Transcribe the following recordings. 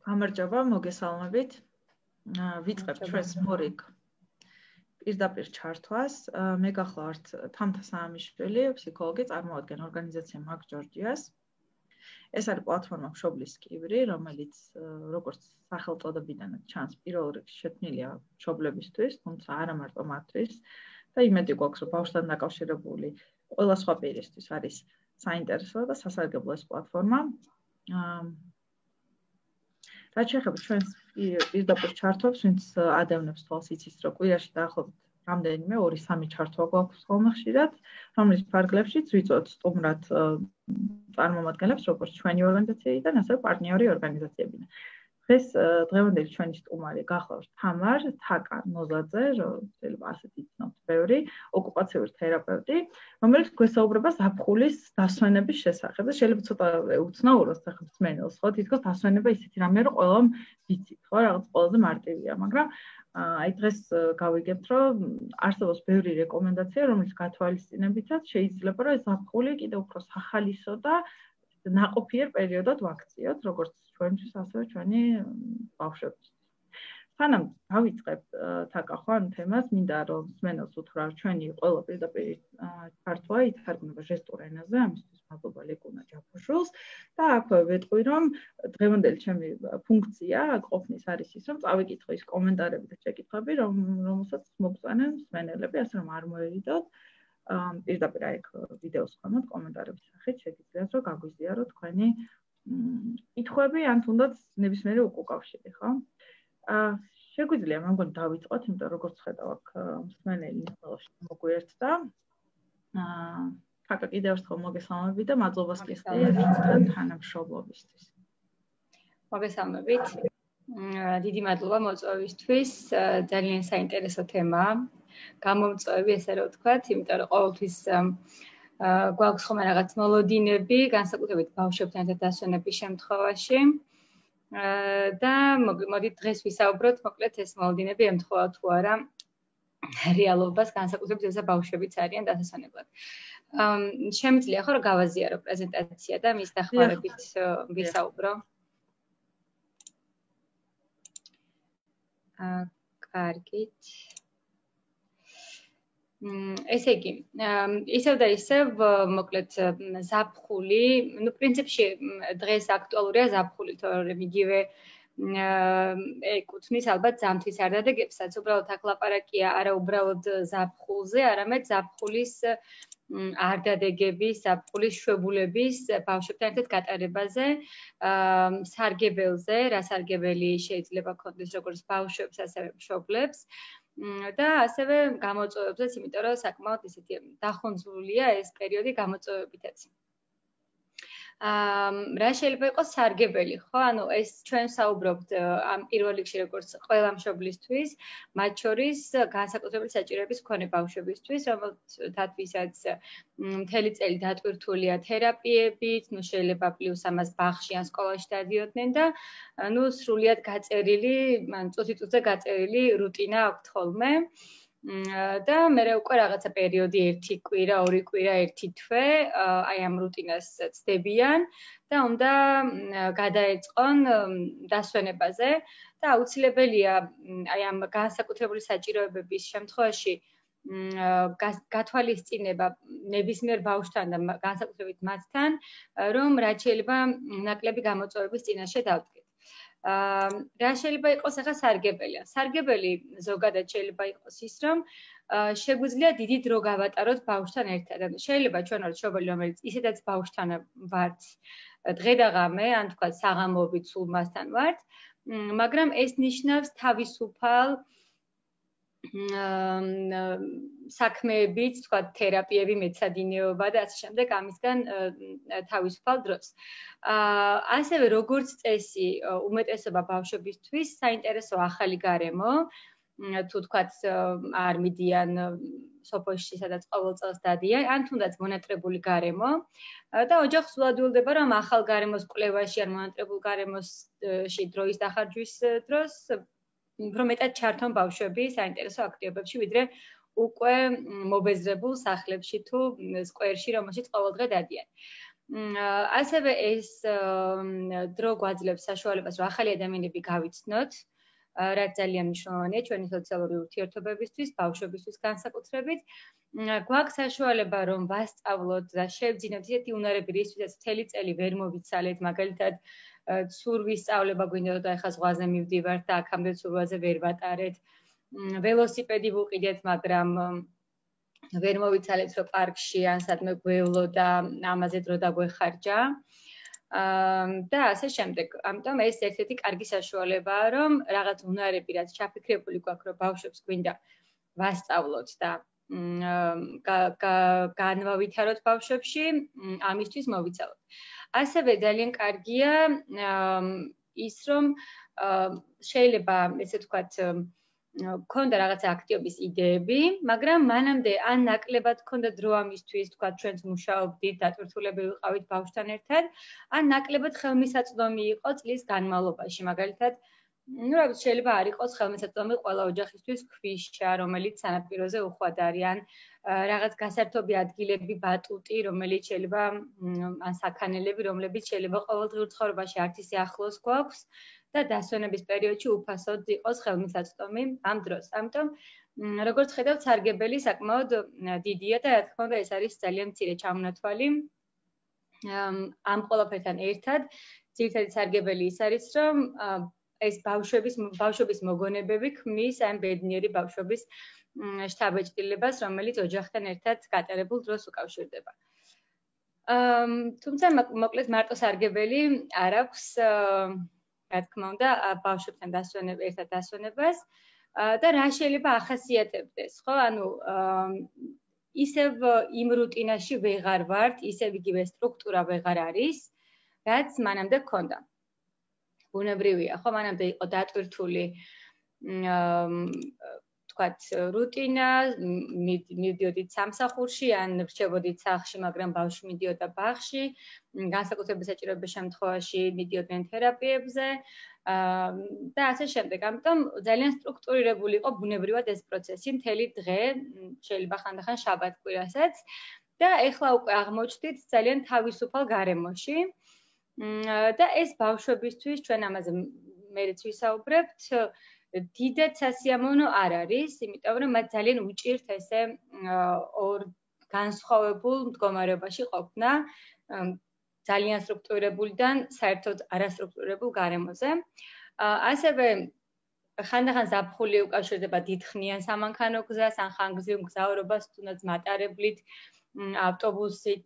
გამარჯობა, მოგესალმებით. ვიწყებთ ჩვენს მორიგ პირდაპირ ჩართვას. მე გახლავართ თამთა საამიშვილი, ფსიქოლოგი, წარმოადგენ ორგანიზაცია მაგ ჯორჯიას. ეს არის პლატფორმა მშობლის კიბრი, რომელიც როგორც სახელწოდებიდანაც ჩანს, პირველ რიგში შექმნილია მშობლებისთვის, თუმცა არა მარტო მათთვის და იმედი გვაქვს, რომ ბავშვთან დაკავშირებული ყველა სხვა პირისთვის არის საინტერესო და სასარგებლო ეს პლატფორმა. რაც შეეხება ჩვენს პირდაპირ ჩართვებს, ვინც ადევნებს თვალს იცის, რომ კვირაში დაახლოებით რამდენიმე 2-3 ჩართვა გვაქვს ხოლმე ხშირად, რომლის ფარგლებშიც ვიწვევთ სტუმრად წარმომადგენლებს, როგორც ჩვენი ორგანიზაციიდან, ასევე პარტნიორი ორგანიზაციებიდან. დღევანდელი ჩვენი სტუმარი გახლავთ თამარ თაკა-ნოზაძე, შეიძლება ასეთ იცნობთ ბევრი, ოკუპაციური თერაპევტი, რომელიც გვესაუბრება ზაფხულის დასვენების შესახებ. შეიძლება ცოტა უცნაუროს სახელმწმენელს, ხო, თითქოს დასვენება ისეთი რამე, რომ ყველამ ვიცით, ხო, რაღაც ყველაზე მარტივია, მაგრამ აი დღეს გავიგებთ, რომ არსებობს ბევრი რეკომენდაცია, რომელიც გათვალისწინებითაც შეიძლება, რომ ეს ზაფხული კიდევ უფრო სახალისო და ნაყოფიერ პერიოდად ვაქციოთ, როგორც ჩვენთვის, ასევე ჩვენი ბავშვებისთვის. სანამ დავიწყებთ თაკა ხო ამ თემას, მინდა რომ მსმენელს უთხრა, რომ ჩვენი ყველა პირდაპირ ჩართვა ითარგმნება ჟესტურ ენაზე, ამისთვის მადლობა ლეკუნა ჯაფოშულს და აქვე ვეტყვი, რომ დღევანდელი ჩემი ფუნქცია ყოფნის არის ის, რომ წავიკითხო ის კომენტარები და შეკითხვები, რომელსაც მოგწვენენ მსმენელები, ასე რომ არ მოერიდოთ. პირდაპირ აი ვიდეოს ქვემოთ კომენტარების სახით შეგიძლიათ რომ გაგვიზიაროთ თქვენი კითხვები ან თუნდაც ნებისმიერი უკავშირი, ხო? შეგვიძლია მე მგონი დავიწყოთ, იმიტომ რომ როგორც ხედავ აქ მსმენელი ნახევარში მოგვიერთდა. თაკა კიდევ ერთხელ მოგესალმები და მადლობას გიხდი ჩვენთან თანამშრომლობისთვის. მოგესალმებით. დიდი მადლობა მოწვევისთვის, ძალიან საინტერესო თემაა. გამომწვევი, ესე რომ ვთქვათ, იმიტომ რომ ყოველთვის გვაქვს ხოლმე რაღაც მოლოდინები, განსაკუთრებით ბავშვებთან ერთად დასვენების შემთხვევაში. და მოდით დღეს ვისაუბროთ, მოკლედ ეს მოლოდინები ემთხვევა თუ არა რეალობას, განსაკუთრებით როცა ბავშვებიც არიან დასასვენებლად. შემიძლია ხო რომ გავაზიარო პრეზენტაცია და მის დახმარებით ვისაუბრო. კარგით. ესე იგი, ისევ და ისევ მოკლედ ზაფხული, ну, პრინციპში დღეს აქტუალურია ზაფხული, თორემ იგივე ეკუთვნის ალბათ ზამთრის არდადეგებსაც, უბრალოდ აქ ლაპარაკია არა უბრალოდ ზაფხულზე, არამედ ზაფხულის არდადეგების, ზაფხულის შვებულების ბავშვებთან ერთად გატარებაზე, სარგებელზე, რა სარგებელი შეიძლება ქონდეს როგორც ბავშვებს, ასევე მშობლებს. და ასევე გამოწვევებზეც, იმიტომ რომ საკმაოდ ისეთი დახონძრულია ეს პერიოდი გამოწვევებითაც. რა შეიძლება იყოს სარგებელი, ხო? ანუ ეს ჩვენ საუბრობთ ამ პირველ რიგში როგორც ყველა მშობლისთვის, მათ შორის განსაკუთრებული საჭიროების მქონე ბავშვებისთვის, რომელთათვისაც მთელი წელი დატვირთულია თერაპიებით, ну შეიძლება პლუს ამას ბაღში ან სკოლაში დადიოდნენ და ну სრულიად გაწერილი, წუთი-წუთზე გაწერილი რუტინა აქვთ ხოლმე. და მე უკვე რაღაცა პერიოდი 1 კვირა, 2 კვირა, 1 თვე აი ამ რუტინას ცდებიან და უნდა გადაეწყონ დასვენებაზე და აუცილებელია აი ამ განსაკუთრებული საჭიროებების შემთხვევაში გათვალისწინება ნებისმიერ ბავშვთან და განსაკუთრებით მათთან, რომ რაც შეიძლება ნაკლები გამოწვევების წინაშე დავდგეთ. რა შეიძლება იყოს ახლა სარგებელი? სარგებელი ზოგადად შეიძლება იყოს ის, რომ შეგვიძლია დიდი დრო გავატაროთ ბავშვთან ერთად. ანუ შეიძლება ჩვენ ვართ მშობელი, რომელიც ისედაც ბავშვთან ვართ დღე და ღამე, ან თქვა საღამოობით სულ მასთან ვართ, მაგრამ ეს ნიშნავს თავისუფალ საქმეებით, თქვა თერაპიები, მეცადინეობა და ასე შემდეგ ამისგან თავისუფალ დროს. ასევე როგორც წესი, უმეტესობა ბავშვებისთვის საინტერესო ახალი გარემო, თუ თქვათ არ მიდიან სოფოში, სადაც ყოველ წელს დადიან, ან თუნდაც მონატრებული გარემო და ოჯახს ვლადულდება, რომ ახალ გარემოს კვლევაში ან მონატრებულ გარემოში დროის დახარჯვის დროს უფრო მეტად ჩართონ ბავშვები საინტერესო აქტივობებში, ვიდრე უკვე მობეზრებულ სახლებში თუ სკვერში, რომელშიც ყოველდღე დადიან. ასევე ეს დრო გვაძლევს საშუალებას, რომ ახალი ადამიანები გავიცნოთ, რაც ძალიან მნიშვნელოვანია ჩვენი სოციალური ურთიერთობებისთვის, ბავშვებისთვის განსაკუთრებით. გვაქვს საშუალება, რომ ვასწავლოთ და შევძინოთ ისეთი უნარები, რისთვისაც მთელი წელი ვერ მოვიცალეთ, მაგალითად, ცურვის სწავლება გვინდა და ეხლა ზღვაზე მივდივართ და აქამდე ცურვაზე ვერ ვატარეთ. ველოსიპედი ვუყიდეთ, მაგრამ ვერ მოვიცალეთ, რომ პარკში ან სადმე გვევლო და ამაზე დრო დაგვეხარჯა. და ასე შემდეგ. ამიტომ ეს ერთ-ერთი კარგი საშუალებაა, რომ რაღაც უნარები, რაც ჩაფიქრებული გვაქვს, რომ ბავშვებს გვინდა ვასწავლოთ და განვავითაროთ ბავშვებში, ამისთვის მოვიცალოთ. ასევე ძალიან კარგია ის, რომ შეიძლება, ესე ვთქვათ, გქონდა რაღაცა აქტივობის იდეები, მაგრამ მანამდე ან ნაკლებად გქონდა დრო ამისთვის, თქვა ჩვენც მუშაობდით, დატვირთულები ვიყავით ბავშვთან ერთად, ან ნაკლებად ხელმისაწვდომი იყო წლის განმავლობაში, მაგალითად, რა ვიცი, შეიძლება არ იყოს ხელმისაწვდომი ყველა ოჯახისთვის ქვიშა, რომელიც სანაპიროზე უხვად არის, ან რაღაც გასართობი ადგილები, ბატუტი, რომელიც შეიძლება ან საქანელები, რომლებიც შეიძლება ყოველდღიურ ცხოვრებაში არც ისე ახლოს გვაქვს. და დასვენების პერიოდში უფასოდ იყოს ხელმისაწვდომი ამ დროს. ამიტომ, როგორც ხედავთ, სარგებელი საკმაოდ დიდია და რა თქმა უნდა, ეს არის ძალიან მცირე ჩამონათვალი. ამ ყველაფერთან ერთად, ძირითადი სარგებელი ის არის, რომ ეს ბავშვების მოგონებები ქმნის ამ ბედნიერი ბავშვების შთაბეჭდილებას, რომელიც ოჯახთან ერთად გატარებულ დროს უკავშირდება. თუმცა, მოკლედ მარტო სარგებელი არ აქვს რა თქმა უნდა, ბავშვებთან ერთად დასვენებას და რა შეიძლება ახასიათებდეს, ხო? ანუ ისევ იმ რუტინაში ვეღარ ვართ, ისევ იგივე სტრუქტურა ვეღარ არის, რაც მანამდე გქონდა. ბუნებრივია, ხო? მანამდე იყო დატვირთული თქვათ, რუტინა, მივდიოდით სამსახურში, ან რჩებოდით სახლში, მაგრამ ბავშვი მიდიოდა ბაღში, განსაკუთრების საჭიროების შემთხვევაში მიდიოდნენ თერაპიებზე და ასე შემდეგ. ამიტომ ძალიან სტრუქტურირებული იყო ბუნებრივად ეს პროცესი მთელი დღე, შეიძლება ხანდახან შაბათ-კვირასაც და ეხლა უკვე აღმოჩნდით ძალიან თავისუფალ გარემოში. და ეს ბავშვებისთვის ჩვენ ამაზე მერეც ვისაუბრებთ, დიდად სასიამოვნო არ არის, იმიტომ რომ მათ ძალიან უჭირთ ესე ორ განსხვავებულ მდგომარეობაში ყოფნა, ძალიან სტრუქტურირებულიდან საერთოდ არასტრუქტურირებულ გარემოზე. ასევე ხანდახან ზაფხული უკავშირდება დიდხნიან სამანქანო გზას, ან ხანგრძლივ მგზავრობას, თუნდაც მატარებლით, ავტობუსით,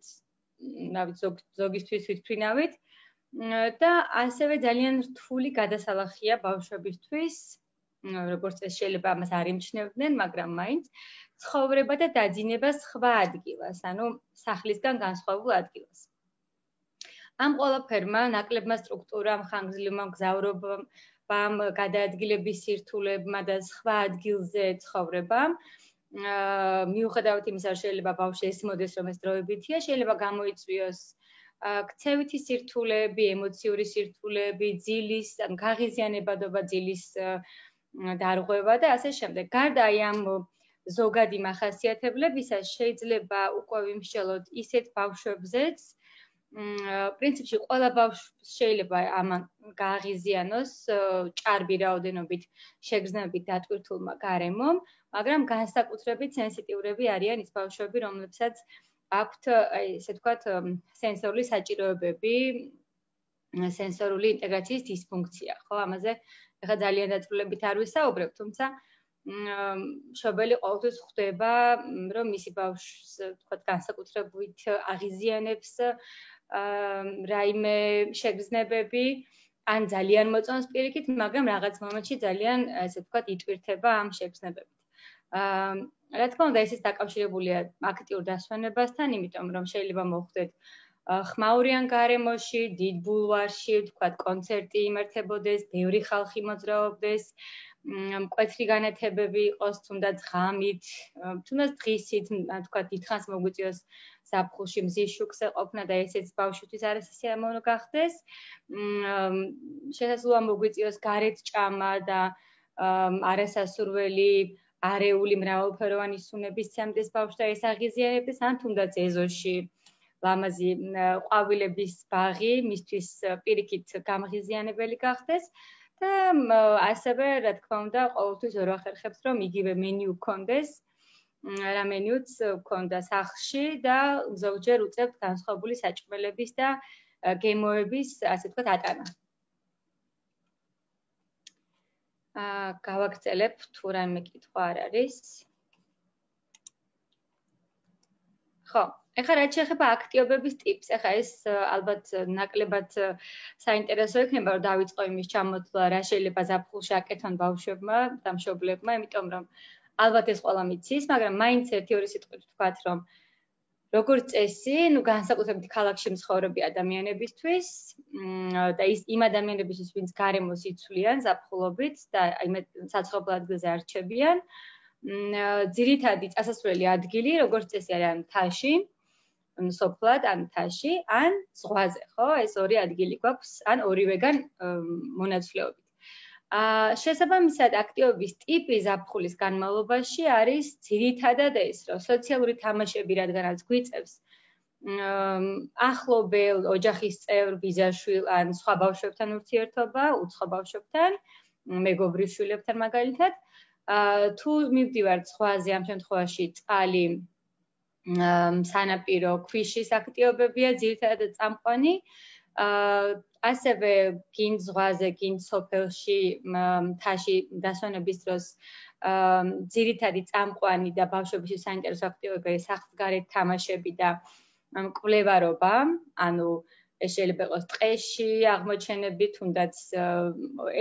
ზოგისთვის თვითმფრინავით. და ასევე ძალიან რთული გადასალახია ბავშვებისთვის, როგორც ეს შეიძლება ამას არ იმჩნევდნენ, მაგრამ მაინც ცხოვრება და დაძინება სხვა ადგილას, ანუ სახლისგან განსხვავებულ ადგილას. ამ ყველაფერმა, ნაკლებმა სტრუქტურამ, ხანგრძლივმა მგზავრობამ, გადაადგილების სირთულებმა და სხვა ადგილზე ცხოვრებამ, მიუხედავად იმისა, რომ შეიძლება ბავშვი ესმოდეს, რომ ეს დროებითია, შეიძლება გამოიწვიოს ქცევითი სირთულეები, ემოციური სირთულეები, ძილის, ან გაღიზიანებადობა, ძილის დარღვევა და ასე შემდეგ. გარდა აი ამ ზოგადი მახასიათებლებისა, შეიძლება უკვე ვიმსჯელოთ ისეთ ბავშვებზეც, პრინციპში ყველა ბავშვს შეიძლება ამან გააღიზიანოს ჭარბი რაოდენობით შეგრძნებით დატვირთულმა გარემომ, მაგრამ განსაკუთრებით სენსიტიურები არიან ის ბავშვები, რომლებსაც აქვთ, ესე ვთქვათ, სენსორული საჭიროებები, სენსორული ინტეგრაციის დისფუნქცია, ხო? ამაზე ეხლა ძალიან დაწვრილებით არ ვისაუბრებ, თუმცა მშობელი ყოველთვის ხვდება, რომ მისი ბავშვს, ვთქვათ, განსაკუთრებით აღიზიანებს რაიმე შეგრძნებები, ან ძალიან მოწონს პირიქით, მაგრამ რაღაც მომენტში ძალიან, ესე ვთქვათ, იტვირთება ამ შეგრძნებებით. რა თქმა უნდა, ეს დაკავშირებულია აქტიურ დასვენებასთან, იმიტომ რომ შეიძლება მოხვდეთ ხმაურიან გარემოში, დიდ ბულვარში, ვთქვათ, კონცერტი იმართებოდეს, ბევრი ხალხი მოძრაობდეს, მკვეთრი განათებები იყოს, თუნდაც ღამით, თუნდაც დღისით, ვთქვათ, დიდხანს მოგვიწევს ზაფხულში მზის შუქზე ყოფნა და ესეც ბავშვისთვის არასასიამოვნო გახდეს. შესაძლოა მოგვიწევს გარეთ ჭამა და არასასურველი არეული მრავალფეროვანი სუნების სცემდეს ბავშვს და ეს აღიზიანებდეს, ან თუნდაც ეზოში ლამაზი ყვავილების ბაღი მისთვის პირიქით გამღიზიანებელი გახდეს და ასევე რა თქმა უნდა ყოველთვის ვერ ვახერხებთ რომ იგივე მენიუ გქონდეს რა მენიუც გქონდა სახლში და ზოგჯერ უწევთ განსხვავებული საჭმელების და გემოების ასე ვთქვათ ატანა. გავაგრძელებ თუ რაიმე კითხვა არ არის. ხო, ეხლა რაც შეეხება აქტიობების ტიპს, ეხლა ეს ალბათ ნაკლებად საინტერესო იქნება, რომ დავიწყო იმის ჩამოთვლა, რა შეიძლება ზაფხულში აკეთონ ბავშვებმა და მშობლებმა, იმიტომ რომ ალბათ ეს ყველა მიცის, მაგრამ მაინც ერთი-ორი სიტყვით ვთქვათ, რომ როგორც წესი, განსაკუთრებით ქალაქში მცხოვრები ადამიანებისთვის და იმ ადამიანებისთვის, ვინც გარემოს იცვლიან ზაფხულობით და საცხოვრებელ ადგილზე არ რჩებიან, ძირითადი წასასვლელი ადგილი, როგორც წესი არის ან მთაში, სოფლად, ან მთაში, ან ზღვაზე, ხო? ეს ორი ადგილი გვაქვს, ან ორივეგან მონაცვლეობით. შესაბამისად, აქტიობების ტიპი ზაფხულის განმავლობაში არის ძირითადად ეს, რომ სოციალური თამაშები, რადგანაც გვიწევს ახლობელ ოჯახის წევრ, ბიძაშვილ ან სხვა ბავშვებთან ურთიერთობა, უცხო ბავშვებთან, მეგობრის შვილებთან მაგალითად, თუ მივდივართ ზღვაზე, ამ შემთხვევაში წყალი, სანაპირო, ქვიშის აქტიობებია ძირითადად წამყვანი. ასევე გინ ზღვაზე, გინ სოფელში, მთაში დასვენების დროს ძირითადი წამყვანი და ბავშვების საინტერესო აქტივობებია სახლსგარეთ თამაშები და კვლევარობა, ანუ ეს შეიძლება იყოს ტყეში აღმოჩენები, თუნდაც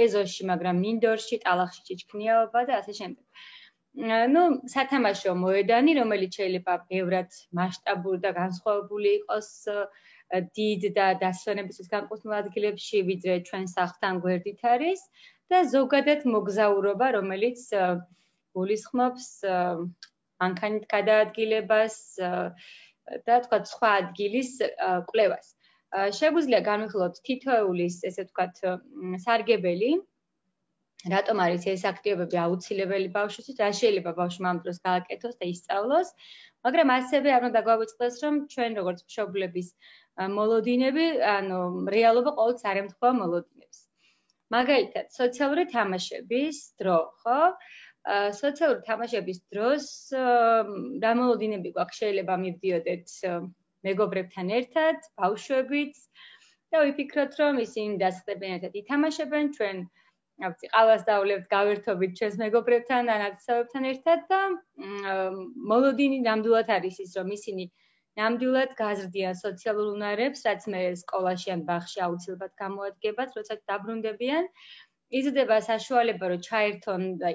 ეზოში, მაგრამ მინდორში, ტალახში ჩიჩქნიაობა და ასე შემდეგ. სათამაშო მოედანი, რომელიც შეიძლება ბევრად მასშტაბური და განსხვავებული იყოს დიდ და დასვენებისთვის განკუთვნილ ადგილებში, ვიდრე ჩვენ სახლთან გვერდით არის და ზოგადად მოგზაურობა, რომელიც გულისხმობს მანქანით გადაადგილებას და თქვათ სხვა ადგილის კვლევას. შეგვიძლია განვიხილოთ თითოეულის, ესე ვთქვათ, სარგებელი, რატომ არის ეს აქტივობები აუცილებელი ბავშვისთვის, რა შეიძლება ბავშვმა ამ დროს გააკეთოს და ისწავლოს, მაგრამ ასევე არ უნდა დაგვაუწყდეს, რომ ჩვენ როგორც მშობლების მოლოდინები, ანუ რეალობა ყოველთვის არ ემთხვევა მოლოდინებს. მაგალითად, სოციალური თამაშების დრო, ხო? სოციალური თამაშების დროს რა მოლოდინები გვაქვს, შეიძლება მივდიოდეთ მეგობრებთან ერთად, ბავშვებით და ვიფიქროთ, რომ ისინი დასხდებიან ერთად ითამაშებენ, ჩვენ ყავას დავლებთ გავერთობით ჩვენს მეგობრებთან და ნათესავებთან ერთად და მოლოდინი ნამდვილად არის ის, რომ ისინი ნამდვილად გაზრდიან სოციალურ უნარებს, რაც მე სკოლაში ან ბაღში აუცილებლად გამოადგებათ, როცა დაბრუნდებიან. იზრდება საშუალება, რომ ჩაერთონ და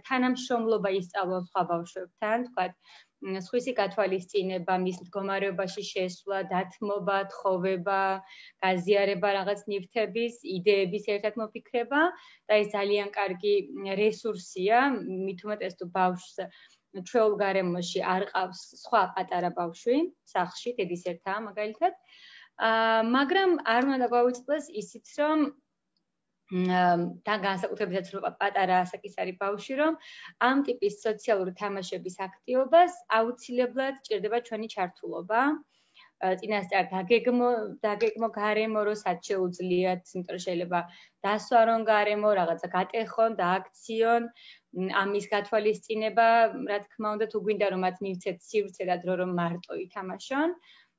თანამშრომლობა ისწავლონ სხვა ბავშვებთან, თქვათ, სხვისი გათვალისწინება, მის მდგომარეობაში შესვლა, დათმობა, თხოვება, გაზიარება რაღაც ნივთების, იდეების ერთად მოფიქრება და ეს ძალიან კარგი რესურსია, მით უმეტეს თუ ბავშვს ჩვეულ გარემოში არ ყავს სხვა პატარა ბავშვი, სახლში, დედის ერთაა მაგალითად, მაგრამ არ უნდა დაგვაუწყდეს ისიც, რომ და განსაკუთრებით რომ პატარა ასაკისარი ბავშვი, რომ ამ ტიპის სოციალური თამაშების აქტივობას აუცილებლად ჭირდება ჩვენი ჩართულობა. წინასწარ დაგეგმო გარემო, როსაც შეუძლიათ, იმიტომ რომ შეიძლება დასვარონ გარემო, რაღაცა გატეხონ, დააქციონ, ამის გათვალისწინება, რა თქმა უნდა, თუ გვინდა რომ მათ მივცეთ სივრცე და დრო რომ მარტო ითამაშონ.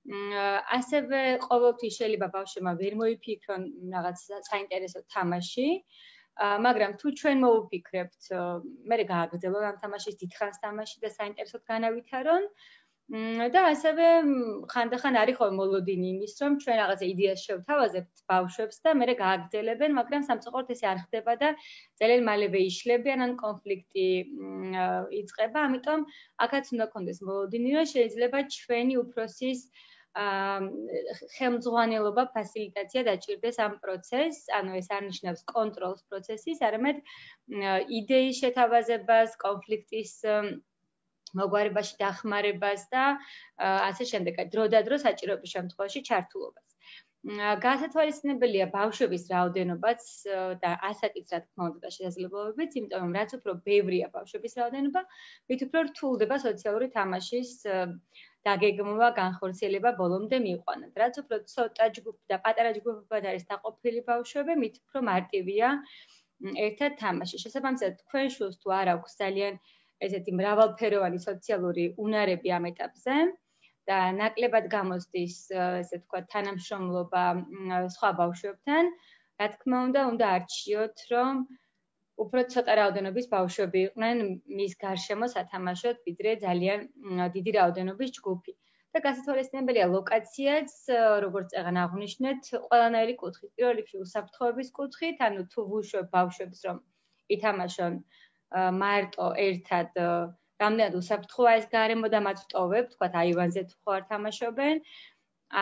ასევე ყოველთვის შეიძლება ბავშვებმა ვერ მოიფიქრონ რაღაც საინტერესო თამაში, მაგრამ თუ ჩვენ მოვიფიქრებთ, მე გააგრძელონ ამ თამაშის დიდხანს თამაში და საინტერესოდ განავითარონ და ასევე ხანდახან არის ხოლმე მოლოდინი იმის, რომ ჩვენ რაღაცა იდეას შევთავაზებთ ბავშვებს და მე გააგრძელებენ, მაგრამ სამწუხაროდ ესე არ ხდება და ძალიან მალევე იშლებიან ან კონფლიქტი იწყება, ამიტომ აქაც უნდა გქონდეს მოლოდინი, რომ შეიძლება ჩვენი უფროსის ხელმძღვანელობა, ფასილიტაცია დაჭირდეს ამ პროცესს, ანუ ეს არ ნიშნავს კონტროლს პროცესის, არამედ იდეის შეთავაზებას, კონფლიქტის მოგვარებაში დახმარებას და ასე შემდეგ, დროდადრო საჭიროების შემთხვევაში ჩართულობას. გასათვალისწინებელია ბავშვების რაოდენობაც და ასაკიც რა თქმა უნდა და შესაძლებლობებიც, იმიტომ რომ რაც უფრო ბევრია ბავშვების რაოდენობა, მით უფრო რთულდება სოციალური თამაშის დაგეგმვა, განხორციელება ბოლომდე მიიყვანათ. რაც უფრო ცოტა ჯგუფი და პატარა ჯგუფებად არის დაყოფილი ბავშვები, მით უფრო მარტივია ერთად თამაში. შესაბამისად, თქვენ შულს თუ არ აქვს ძალიან ესეთი მრავალფეროვანი სოციალური უნარები ამ ეტაპზე და ნაკლებად გამოსდის, ესე ვთქვათ, თანამშრომლობა სხვა ბავშვებთან, რა თქმა უნდა არჩიოთ, რომ უფრო ცოტა რაოდენობის ბავშვები იყვნენ მის გარშემო სათამაშოდ, ვიდრე ძალიან დიდი რაოდენობის ჯგუფი. და გასათვალისწინებელია ლოკაციაც, როგორც წეგან აღვნიშნეთ, ყველანაირი კუთხით. პირველ რიგში უსაფრთხოების კუთხით, ანუ თუ ვუშვებ ბავშვებს, რომ ითამაშონ მარტო ერთად, რამდენად უსაფრთხოა ეს გარემო და მათ ვტოვებ, თქვათ აივანზე თუ ხო არ თამაშობენ,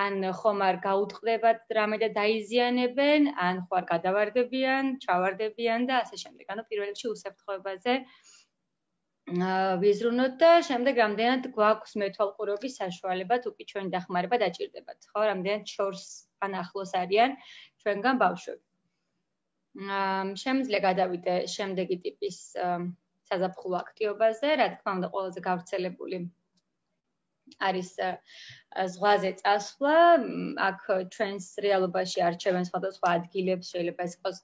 ან ხომ არ გაუტყდებათ რამე და დაიზიანებენ, ან ხო არ გადავარდებიან, ჩავარდებიან და ასე შემდეგ. ანუ პირველ რიგში უსაფრთხოებაზე ვიზრუნოთ და შემდეგ რამდენად გვაქვს მეთვალყურობის საშუალება თუ კი ჩვენი დახმარება დაჭირდებათ, ხო, რამდენად შორს ან ახლოს არიან ჩვენგან ბავშვები. შემიძლია გადავიდე შემდეგი ტიპის საზაფხულო აქტივობაზე, რა თქმა უნდა, ყველაზე გავრცელებული არის ზღვაზე წასვლა. აქ ჩვენს რეალობაში არჩევენ სხვადასხვა ადგილებს, შეიძლება ეს იყოს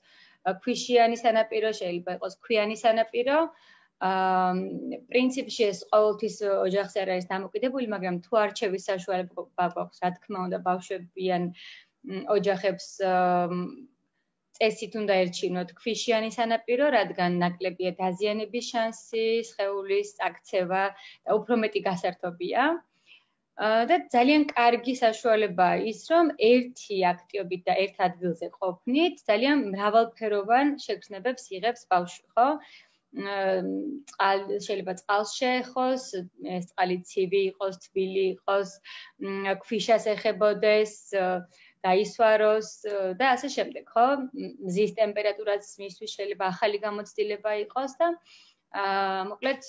ქვიშიანი სანაპირო, შეიძლება იყოს ქვიანი სანაპირო. პრინციპში ეს ყოველთვის ოჯახზე არ არის დამოკიდებული, მაგრამ თუ არჩევის საშუალება გვაქვს, რა თქმა უნდა, ბავშვები ან ოჯახებს წესით უნდა ერჩივნოთ ქვიშიანი სანაპირო, რადგან ნაკლებია დაზიანების შანსი, სხეულის წაქცევა და უფრო მეტი გასართობია. და ძალიან კარგი საშუალებაა ის, რომ ერთი აქტივობით და ერთ ადგილზე ყოფნით ძალიან მრავალფეროვან შეგრძნებებს იღებს ბავშვი, ხო? შეიძლება წყალს შეეხოს, ეს წყალი ცივი იყოს, თბილი იყოს, ქვიშას ეხებოდეს, დაისვაროს და ასე შემდეგ, ხო? მზის ტემპერატურაც მისთვის შეიძლება ახალი გამოცდილება იყოს და მოკლედ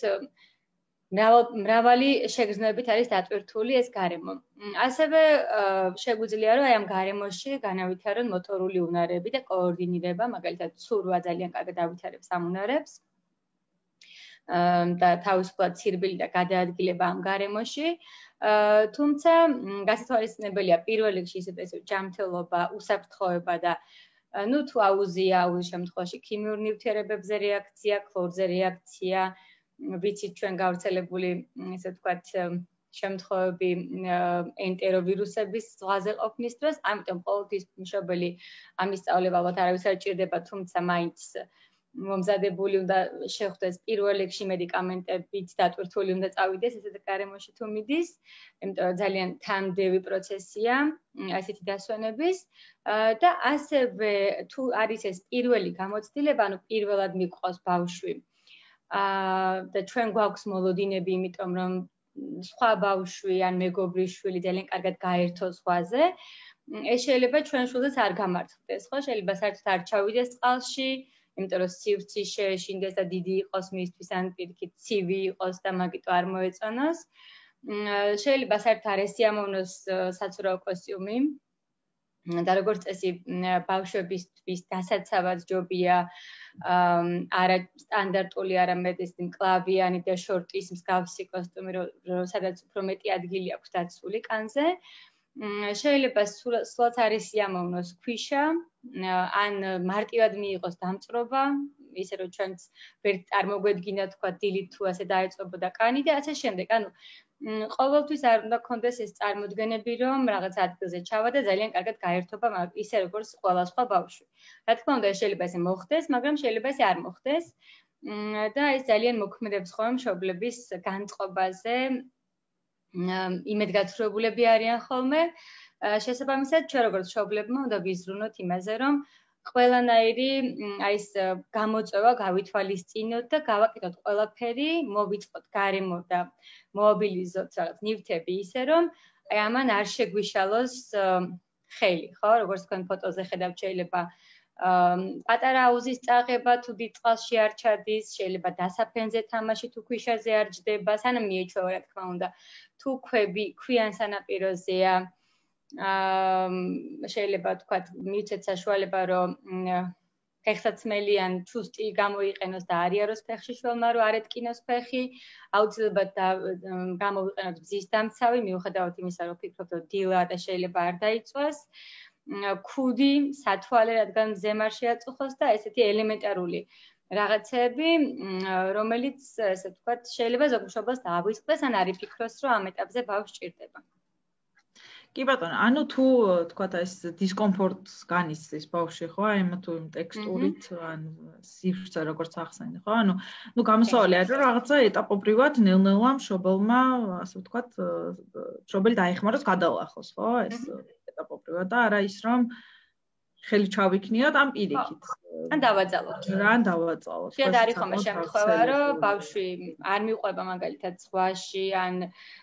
მრავალი შეგრძნებით არის დატვირთული ეს გარემო. ასევე შეგვიძლია რომ აი ამ გარემოში განავითარონ მოტორული უნარები და კოორდინირება, მაგალითად ცურვა ძალიან კარგად ავითარებს ამ უნარებს. და თავისუფლად ცირბილი და გადაადგილება ამ გარემოში. თუმცა გასათვალისწინებელია პირველ რიგში ისე ჯანმრთელობა, უსაფრთხოება და თუ აუზია აუზის შემთხვევაში ქიმიურ ნივთიერებებზე რეაქცია, ქლორზე რეაქცია, ვიცით ჩვენ გავრცელებული ესე ვთქვათ შემთხვევები ენტეროვირუსების ზღვაზე ყოფნის დროს, ამიტომ ყოველთვის მშობელი ამის სწავლება ალბათ არავის არ ჭირდება, თუმცა მაინც მომზადებული უნდა შეხვდეს პირველ რიგში მედიკამენტებით დატვირთული უნდა წავიდეს ესეთ გარემოში თუ მიდის, იმიტომ რომ ძალიან თანმდევი პროცესია ასეთი დასვენების და ასევე თუ არის ეს პირველი გამოცდილება, ანუ პირველად მიყვავს ბავშვი და ჩვენ გვაქვს მოლოდინები, იმიტომ რომ სხვა ბავშვი ან მეგობრის შვილი ძალიან კარგად გაერთოს ზღვაზე, ეს შეიძლება ჩვენ შულზეც არ გამართლდეს, ხო? შეიძლება საერთოდ არ ჩავიდეს წყალში, იმიტომ რომ სივრცე შეეშინდეს და დიდი იყოს მისთვის, ან პირიქით ცივი იყოს და მაგიტო არ მოეწონოს. შეიძლება საერთოდ არ ესიამოვნოს საცურაო კოსტიუმი და როგორც წესი ბავშვებისთვის დასაცავად ჯობია არა სტანდარტული, არამედ ეს მკლავიანი და შორტის მსგავსი კოსტიუმი, სადაც უფრო მეტი ადგილი აქვს დაცული კანზე. შეიძლება სულაც არ ესიამოვნოს ქვიშა, ან მარტივად მიიღოს დამწრობა, ისე რომ ჩვენც ვერ წარმოგვედგინა თქვა დილით თუ ასე დაეწყებოდა კანი და ასე შემდეგ. ანუ ყოველთვის არ უნდა გქონდეს ეს წარმოდგენები, რომ რაღაც ადგილზე ჩავა და ძალიან კარგად გაერთობა, ისე როგორც ყველა სხვა ბავშვი. რა თქმა უნდა, შეიძლება ესე მოხდეს, მაგრამ შეიძლება ესე არ მოხდეს. და ეს ძალიან მოქმედებს ხოლმე მშობლების განწყობაზე. იმედგაცრუებულები არიან ხოლმე. შესაბამისად, ჩვენ როგორც მშობლებმა უნდა ვიზრუნოთ იმაზე, რომ ყველანაირი ეს გამოწვევა გავითვალისწინოთ და გავაკეთოთ ყველაფერი, მოვიწყოთ გარემო და მოვაბილიზოთ რაღაც ნივთები ისე, რომ აი ამან არ შეგვიშალოს ხელი, ხო? როგორც თქვენ ფოტოზე ხედავთ, შეიძლება პატარა აუზის წაღება თუ დიდ წყალში არ ჩადის, შეიძლება დასაფენზე თამაში თუ ქვიშაზე არ ჯდება, სანამ მიეჩვევა, რა თქმა უნდა, თუ ქვები ქვიან სანაპიროზეა, შეიძლება თქვათ მივცეთ საშუალება, რომ ფეხსაცმელი ან ჩუსტი გამოიყენოს და არიაროს ფეხში შველმა, რომ არ ეტკინოს ფეხი, აუცილებლად გამოვიყენოთ ბზის დამცავი, მიუხედავად იმისა, რომ ვფიქრობ, რომ დილა და შეიძლება არ დაიწვას. ქუდი, სათვალე, რადგან მზემ არ შეაწუხოს და ესეთი ელემენტარული რაღაცები, რომელიც, ესე ვთქვათ, შეიძლება ზოგ მშობელს დააგვიწყდეს, ან არ იფიქროს, რომ ამ ეტაპზე ბავშვს ჭირდება. კი ბატონო, ანუ თუ თქვათ ეს დისკომფორტს განიცდის ბავშვი, ხო, აი თუ იმ ტექსტურით, ან სივრცე როგორც ახსენე, ხო? ანუ გამოსავალია, რომ რაღაცა ეტაპობრივად ნელ-ნელა მშობელმა, ასე ვთქვათ, მშობელი დაეხმაროს გადაუახლოს, ხო, ეს ეტაპობრივად და არა ის რომ ხელი ჩავიქნიოთ ამ პირიქით. ან დავაძალოთ. რან დავაძალოთ. შეიძლება არის ხომ შემთხვევა, რომ ბავშვი არ მიყვება მაგალითად ზღვაში ან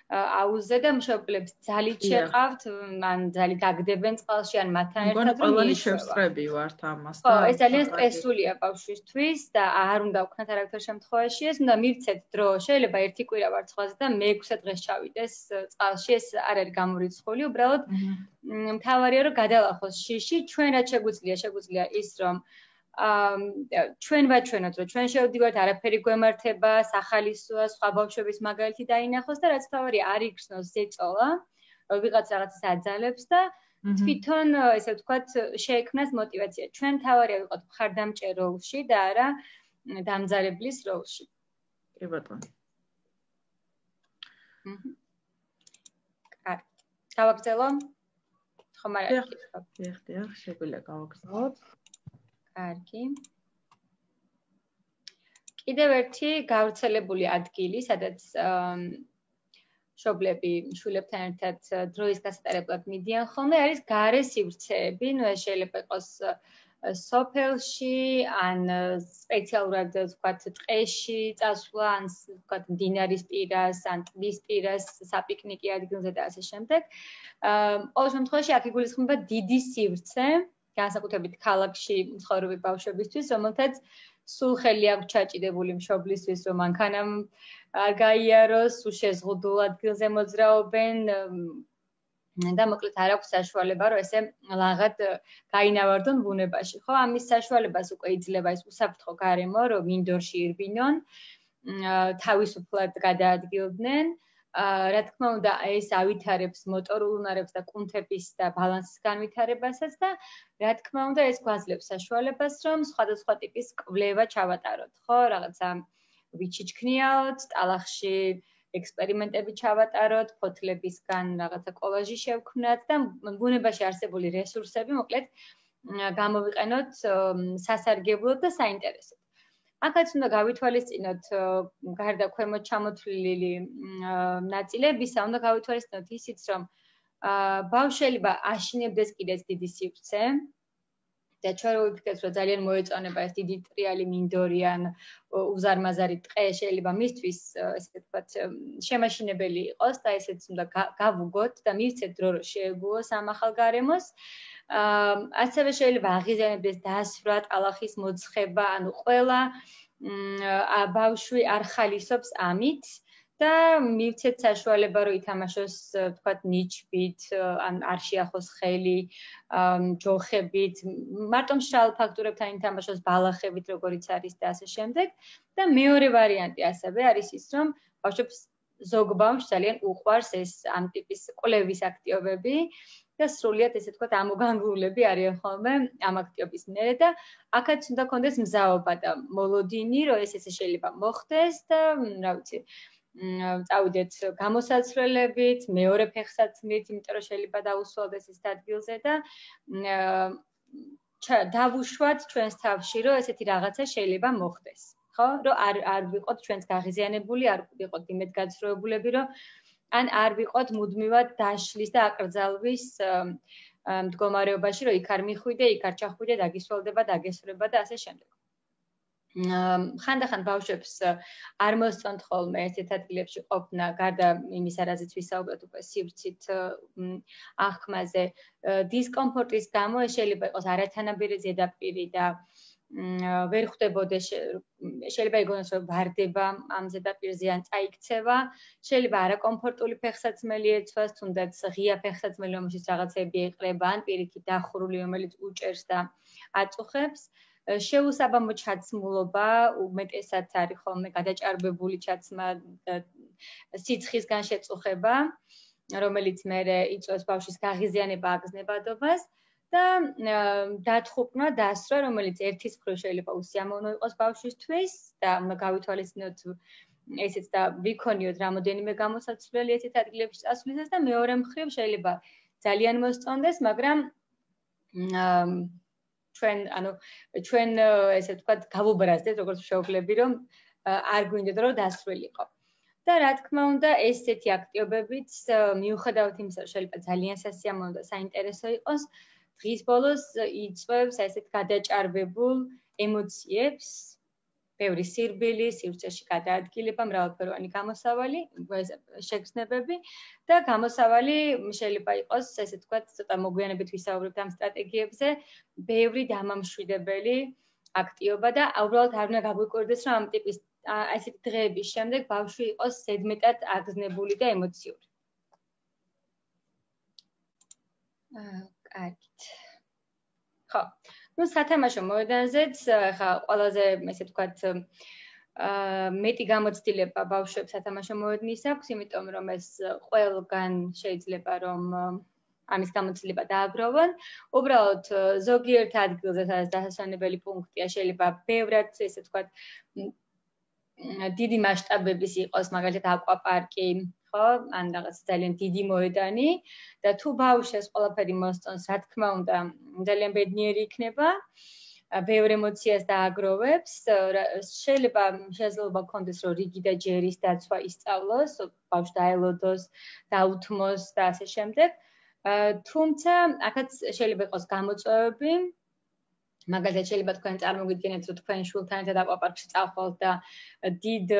აუზზე და მშობლებს ძალით შეყავთ, ან ძალით აგდებენ წყალში, ან მათთან ერთად ყველანი შევსწრები ვართ ამას და ეს ძალიან სტრესულია ბავშვისთვის და არ უნდა ვქნათ არაერთი შემთხვევაში ეს, უნდა მივცეთ დრო, შეიძლება ერთი კვირა ვარ ზღვაზე და მე-6 დღეს ჩავიდეს წყალში, ეს არ არის გამორიცხული, უბრალოდ მთავარია რომ გადალახოს შიში, ჩვენ რაც შეგვიძლია ის რომ ჩვენ ვაჩვენოთ, რომ ჩვენ შევდივართ, არაფერი გვემართება, სახალისოა, სხვა ბავშვების მაგალითი დაინახოს და რაც თავარია არ იგრძნოს ზეწოლა, რომ ვიღაც რაღაცას აძალებს და თვითონ, ესე ვთქვათ, შეექმნას мотиваცია. ჩვენ თავარია ვიყოთ მხარდამჭერ როლში და არა დამძარებლის როლში. კი ბატონო. კარგი. გავაგრძელო? ხომ არა? დიახ, შეგვიძლია გავაგრძელოთ. კარგი. კიდევ ერთი გავრცელებული ადგილი, სადაც მშობლები შვილებთან ერთად დროის გასატარებლად მიდიან ხოლმე, არის გარე სივრცეები. ეს შეიძლება იყოს სოფელში, ან სპეციალურად ვთქვათ ტყეში წასვლა, ან ვთქვათ მდინარის პირას, ან ტბის პირას, საპიკნიკი ადგილზე და ასე შემდეგ. ყოველ შემთხვევაში აქ იგულისხმება დიდი სივრცე, განსაკუთრებით ქალაქში მცხოვრები ბავშვებისთვის, რომელთაც სულ ხელი აქვს ჩაჭიდებული მშობლისთვის, რომ მანქანამ არ გაიაროს, უშეზღუდულ ადგილზე მოძრაობენ და მოკლედ არ აქვს საშუალება, რომ ესე ლაღად გაინავარდონ ბუნებაში, ხო? ამის საშუალებას უკვე იძლევა ეს უსაფრთხო გარემო, რომ ინდორში ირბინონ, თავისუფლად გადაადგილდნენ. რა თქმა უნდა, ეს ავითარებს მოტორულ უნარებს და კუნთების და ბალანსის განვითარებასაც და რა თქმა უნდა, ეს გვაძლევს საშუალებას, რომ სხვადასხვა ტიპის კვლევა ჩავატაროთ, ხო? რაღაცა ვიჩიჩქნიაოთ, ტალახში ექსპერიმენტები ჩავატაროთ, ფოთლებისგან რაღაცა კოლაჟი შევქმნათ და ბუნებაში არსებული რესურსები, მოკლედ, გამოვიყენოთ სასარგებლოდ და საინტერესოდ. აქაც უნდა გავითვალისწინოთ გარდა ქვემოთ ჩამოთვლილი ნაწილებისა, უნდა გავითვალისწინოთ ისიც, რომ ბავშვობა აშინებდეს კიდეც დიდი სივრცე და ჩვენ რო ვიფიქრეთ, რომ ძალიან მოეწონება ეს დიდი ტრიალი მინდორი ან უზარმაზარი ტყე შეიძლება მისთვის, ესე ვთქვათ, შემაშინებელი იყოს და ესეც უნდა გავუგოთ და მივცეთ დრო, რომ შეეგუოს ამ ახალ გარემოს. ასევე შეიძლება აღიზიანებდეს დასვრა, ტალახის მოძხება, ანუ ყველა ბავშვი არ ხალისობს ამით და მივცეთ საშუალება, რომ ითამაშოს, ვთქვათ, ნიჩბით, ან არ შეახოს ხელი, ჯოხებით, მარტო მშრალ ფაქტურებთან ითამაშოს ბალახებით, როგორიც არის და ასე შემდეგ. და მეორე ვარიანტი ასევე არის ის, რომ ბავშვებს ზოგ ბავშვს ძალიან უყვარს ეს ამ ტიპის კვლევის აქტივობები და სრულიად ესე ვთქვათ ამოგანგრულები არიან ხოლმე ამ აქტივობის მერე და აქაც უნდა კონდეს მზაობა და მოლოდინი, რომ ეს ესე შეიძლება მოხდეს და რა ვიცი, წავიდეთ გამოსაცვლელებით, მეორე ფეხსაცმლით, იმიტომ რომ შეიძლება დაუსვალდეს ის ადგილზე და დავუშვათ ჩვენს თავში, რომ ესეთი რაღაცა შეიძლება მოხდეს. ხო? რომ არ ვიყოთ ჩვენც გაღიზიანებული, არ ვიყოთ იმედგაცრუებულები, რომ ან არ ვიყოთ მუდმივად დაშლის და აკრძალვის მდგომარეობაში, რომ იქ არ მიხვიდე, იქ არ ჩახვიდე, დაგისვალდება, დაგესრება და ასე შემდეგ. ხანდახან ბავშვებს არ მოსწონთ ხოლმე ესეთ ადგილებში ყოფნა, გარდა იმისა, რაზეც ვისაუბრეთ უკვე სივრცით აღქმაზე, დისკომფორტის გამო ეს შეიძლება იყოს არათანაბირი ზედაპირი და ვერ ხვდებოდეს, შეიძლება იგონოს, რომ ვარდება ამ ზედაპირზე ან წაიქცევა, შეიძლება არაკომფორტული ფეხსაცმელი ეცვას, თუნდაც ღია ფეხსაცმელი, რომელშიც რაღაცები ეყრება, ან პირიქით დახურული, რომელიც უჭერს და აწუხებს. შეუსაბამო ჩაცმულობა უმეტესად არის ხოლმე გადაჭარბებული ჩაცმა სიცხისგან შეწუხება, რომელიც მერე იწვევს ბავშვის გაღიზიანება, აგზნებადობას და დათხუპნა, დასრვა, რომელიც ერთის მხრივ შეიძლება უსიამოვნო იყოს ბავშვისთვის და უნდა გავითვალისწინოთ ესეც და ვიქონიოთ რამოდენიმე გამოსაცვლელი ესეთ ადგილებში წასვლისას და მეორე მხრივ შეიძლება ძალიან მოსწონდეს, მაგრამ ჩვენ ესე ვთქვათ გავუბრაზდეთ როგორც მშობლები, რომ არ გვინდათ რომ დასრულიყო. და რა თქმა უნდა, ესეთი აქტივობებით მიუხედავად იმისა, რომ შეიძლება ძალიან სასიამოვნო და საინტერესო იყოს, დღის ბოლოს იწვევს ესეთ გადაჭარბებულ ემოციებს, ბევრი სირბილი, სივრცეში გადაადგილება, მრავალფეროვანი გამოსავალი, შეგრძნებები და გამოსავალი შეიძლება იყოს, ესე ვთქვათ, ცოტა მოგვიანებით ვისაუბრებთ ამ სტრატეგიებზე, ბევრი დამამშვიდებელი აქტივობა და უბრალოდ არ უნდა გაგვიკვირდეს, რომ ამ ტიპის ასეთ დღეების შემდეგ ბავშვი იყოს ზედმეტად აგზნებული და ემოციური. კარგით. ხო. Ну, სათამაშო მოედანზეც ხა ყველაზე, ესე ვთქვათ, მეტი გამოცდილება ბავშვებს სათამაშო მოედნის აქვს, იმიტომ რომ ეს ყველგან შეიძლება რომ ამის გამოცდილება დააგროვონ. უბრალოდ ზოგიერთ ადგილზე, სადაც დასასვენებელი პუნქტია, შეიძლება ბევრად, ესე ვთქვათ, დიდი მასშტაბების იყოს, მაგალითად აკვაპარკი, ხო, ან რაღაც ძალიან დიდი მოედანი და თუ ბავშვს ეს ყველაფერი მოსწონს, რა თქმა უნდა, ძალიან ბედნიერი იქნება, ბევრ ემოციას დააგროვებს, შეიძლება შესაძლებლობა გქონდეს, რომ რიგი და ჯერის დაცვა ისწავლოს, ბავშვს დაელოდოს, დაუთმოს და ასე შემდეგ. თუმცა, აქაც შეიძლება იყოს გამოწვევები, მაგალითად შეიძლება თქვენ წარმოგიდგენთ, რომ თქვენ შვილთან ერთად აკვაპარკში წავხვალთ და დიდ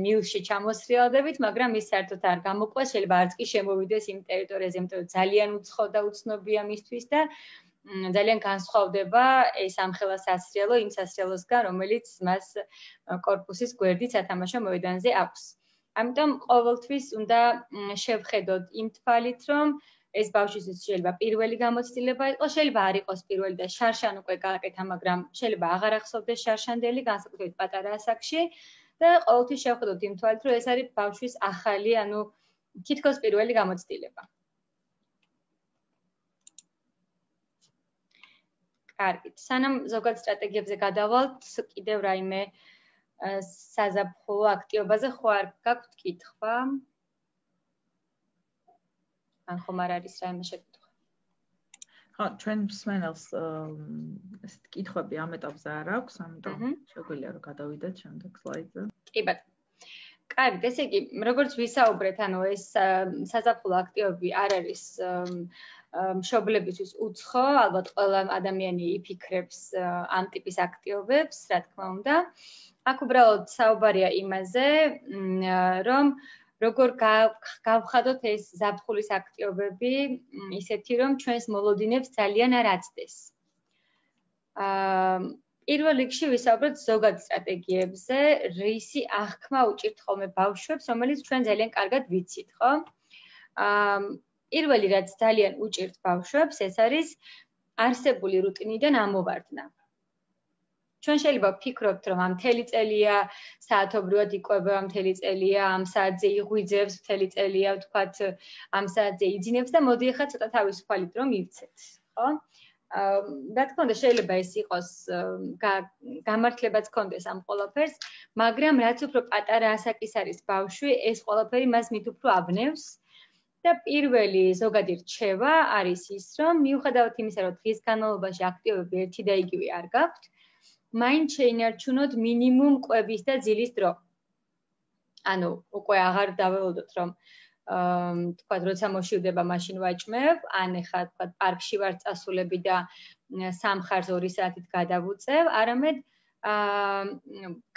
მილში ჩამოსრიალდებით, მაგრამ ის საერთოდ არ გამოყვეს, შეიძლება არც კი შემოვიდეს იმ ტერიტორიაზე, იმიტომ რომ ძალიან უცხო და უცნობია მისთვის და ძალიან განსხვავდება ეს ამხელა სასრიალო იმ სასრიალოსგან, რომელიც მას კორპუსის გვერდით სათამაშო მოედანზე აქვს. ამიტომ ყოველთვის უნდა შევხედოთ იმ თვალით, რომ ეს ბავშვისთვის შეიძლება პირველი გამოცდილება იყოს, შეიძლება არ იყოს პირველი და შარშან უკვე გააკეთა, მაგრამ შეიძლება აღარ ახსოვდეს შარშანდელი, განსაკუთრებით პატარა ასაკში და ყოველთვის შევხედოთ იმ თვალით, რომ ეს არის ბავშვის ახალი, ანუ თითქოს პირველი გამოცდილება. კარგით. სანამ ზოგად სტრატეგიებზე გადავალთ, კიდევ რაიმე საზაფხულო აქტივობაზე ხო არ გაქვთ კითხვა? ან ხომ არ არის რაიმე შეკითხვა? ხო, ჩვენ მსმენელს ესეთ კითხვები ამ ეტაპზე არ აქვს, ამიტომ შეგვიძლია რომ გადავიდეთ შემდეგ სლაიდზე. კი ბატონო. კარგით, ესე იგი, როგორც ვისაუბრეთ, ანუ ეს საზაფხულო აქტივობები არ არის მშობლებისთვის უცხო, ალბათ ყველა ადამიანი იფიქრებს ამ ტიპის აქტივობებს, რა თქმა უნდა. აქ უბრალოდ საუბარია იმაზე, რომ როგორ გავხადოთ ეს ზაფხულის აქტივობები ისეთი, რომ ჩვენს მოლოდინებს ძალიან არ აცდეს. პირველ რიგში ვისაუბროთ ზოგად სტრატეგიებზე, რისი აღქმა უჭირთ ხოლმე ბავშვებს, რომელიც ჩვენ ძალიან კარგად ვიცით, ხო? პირველი რაც ძალიან უჭირთ ბავშვებს, ეს არის არსებული რუტინიდან ამოვარდნა. ჩვენ შეიძლება ვფიქრობთ, რომ ამ მთელი წელია საათობრივად იკვება, მთელი წელია ამ საათზე იღვიძებს, მთელი წელია ვთქვათ ამ საათზე იძინებს და მოდი ახლა ცოტა თავისუფალით რომ მივცეთ, ხო? რა თქმა უნდა, შეიძლება ეს იყოს გამართლებაც გქონდეს ამ ყველაფერს, მაგრამ რაც უფრო პატარა ასაკის არის ბავშვი, ეს ყველაფერი მას მით უფრო ავნევს და პირველი ზოგადი რჩევა არის ის, რომ მიუხედავად იმისა, რომ დღის განმავლობაში აქტივობები ერთი და იგივე არ გაქვთ, მაინც შეინარჩუნოთ მინიმუმ კვების და ძილის დრო. ანუ უკვე აღარ დაველოდოთ, რომ თქვათ, როცა მოშივდება, მაშინ ვაჭმევ, ან ეხლა თქვათ, პარკში ვარ წასულები და სამხარს 2 საათით გადავუწევ, არამედ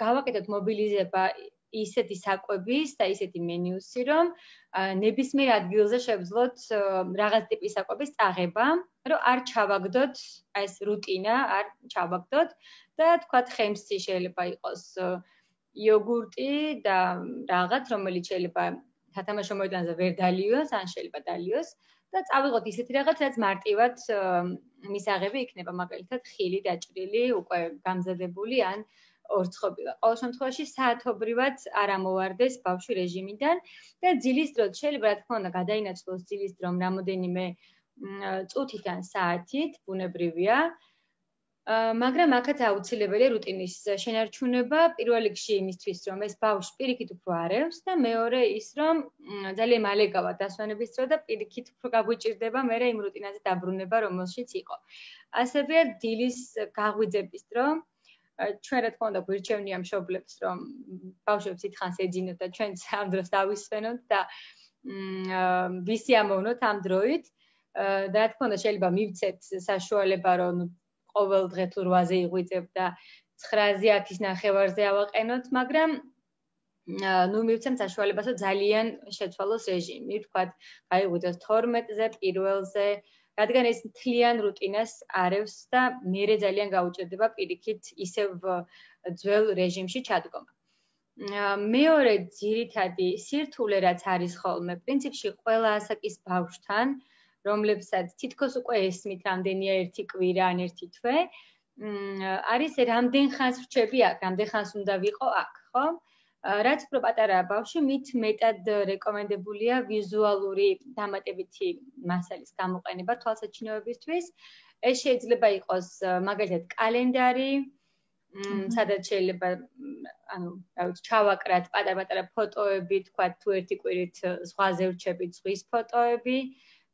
გავაკეთოთ მობილიზება ისეთი საკვების და ისეთი მენიუსი, რომ ნებისმიერ ადგილზე შევძლოთ რაღაც ტიპის საკვების წაღება, რომ არ ჩავაგდოთ ეს რუტინა, არ ჩავაგდოთ და თქვათ, ხემსი შეიძლება იყოს იოგურტი და რაღაც, რომელიც შეიძლება სათამაშო მოედანზე ვერ დალიოს, ან შეიძლება დალიოს და და წავიღოთ ისეთი რაღაც, რაც მარტივად მისაღები იქნება, მაგალითად, ხილი დაჭრილი, უკვე გამზადებული ან ორცხობილა. ყოველ შემთხვევაში საათობრივად არ ამოვარდეს ბავშვი რეჟიმიდან და ძილის დროც შეიძლება, რა თქმა უნდა, გადაინაცვლოს ძილის დრო რამოდენიმე წუთიდან საათით, ბუნებრივია. მაგრამ აქაც აუცილებელია რუტინის შენარჩუნება, პირველ რიგში იმისთვის, რომ ეს ბავშვი პირიქით უფრო არევს და მეორე ის, რომ ძალიან მალე გავა დასვენების დრო და პირიქით უფრო გაგვიჭირდება მერე იმ რუტინაზე დაბრუნება, რომელშიც იყო. ასევე დილის გაღვიძების დრო ჩვენ რა თქმა უნდა გვირჩევნია მშობლებს, რომ ბავშვებს ითხოვს ეძინოთ და ჩვენც ამ დროს დავისვენოთ და ვისი ამოვნოთ ამ დროით. და რა თქმა უნდა შეიძლება მივცეთ საშუალება, რომ ყოველ დღე თუ 8-ზე იღვიძებ და 9-ზე 10-ის ნახევარზე ავაყენოთ, მაგრამ ნუ მივცემთ საშუალებას, რომ ძალიან შეცვალოს რეჟიმი, თქვათ, გაიღვიძოს 12-ზე, პირველზე, რადგან ეს მთლიან რუტინას არევს და მერე ძალიან გაუჭირდება პირიქით ისევ ძველ რეჟიმში ჩადგომა. მეორე ძირითადი სირთულე, რაც არის ხოლმე, პრინციპში ყველა ასაკის ბავშვთან, რომლებსაც თითქოს უკვე ესმით რამდენია ერთი კვირა ან ერთი თვე, არის რამდენ ხანს ვრჩები აქ, რამდენ ხანს უნდა ვიყო აქ, ხო? რაც უფრო პატარაა ბავშვი, მით მეტად რეკომენდებულია ვიზუალური დამატებითი მასალის გამოყენება თვალსაჩინოებისთვის. ეს შეიძლება იყოს მაგალითად კალენდარი, სადაც შეიძლება ჩავაკრათ პატარ-პატარა ფოტოები, თქვათ თუ ერთი კვირით ზღვაზე ვრჩებით ზღვის ფოტოები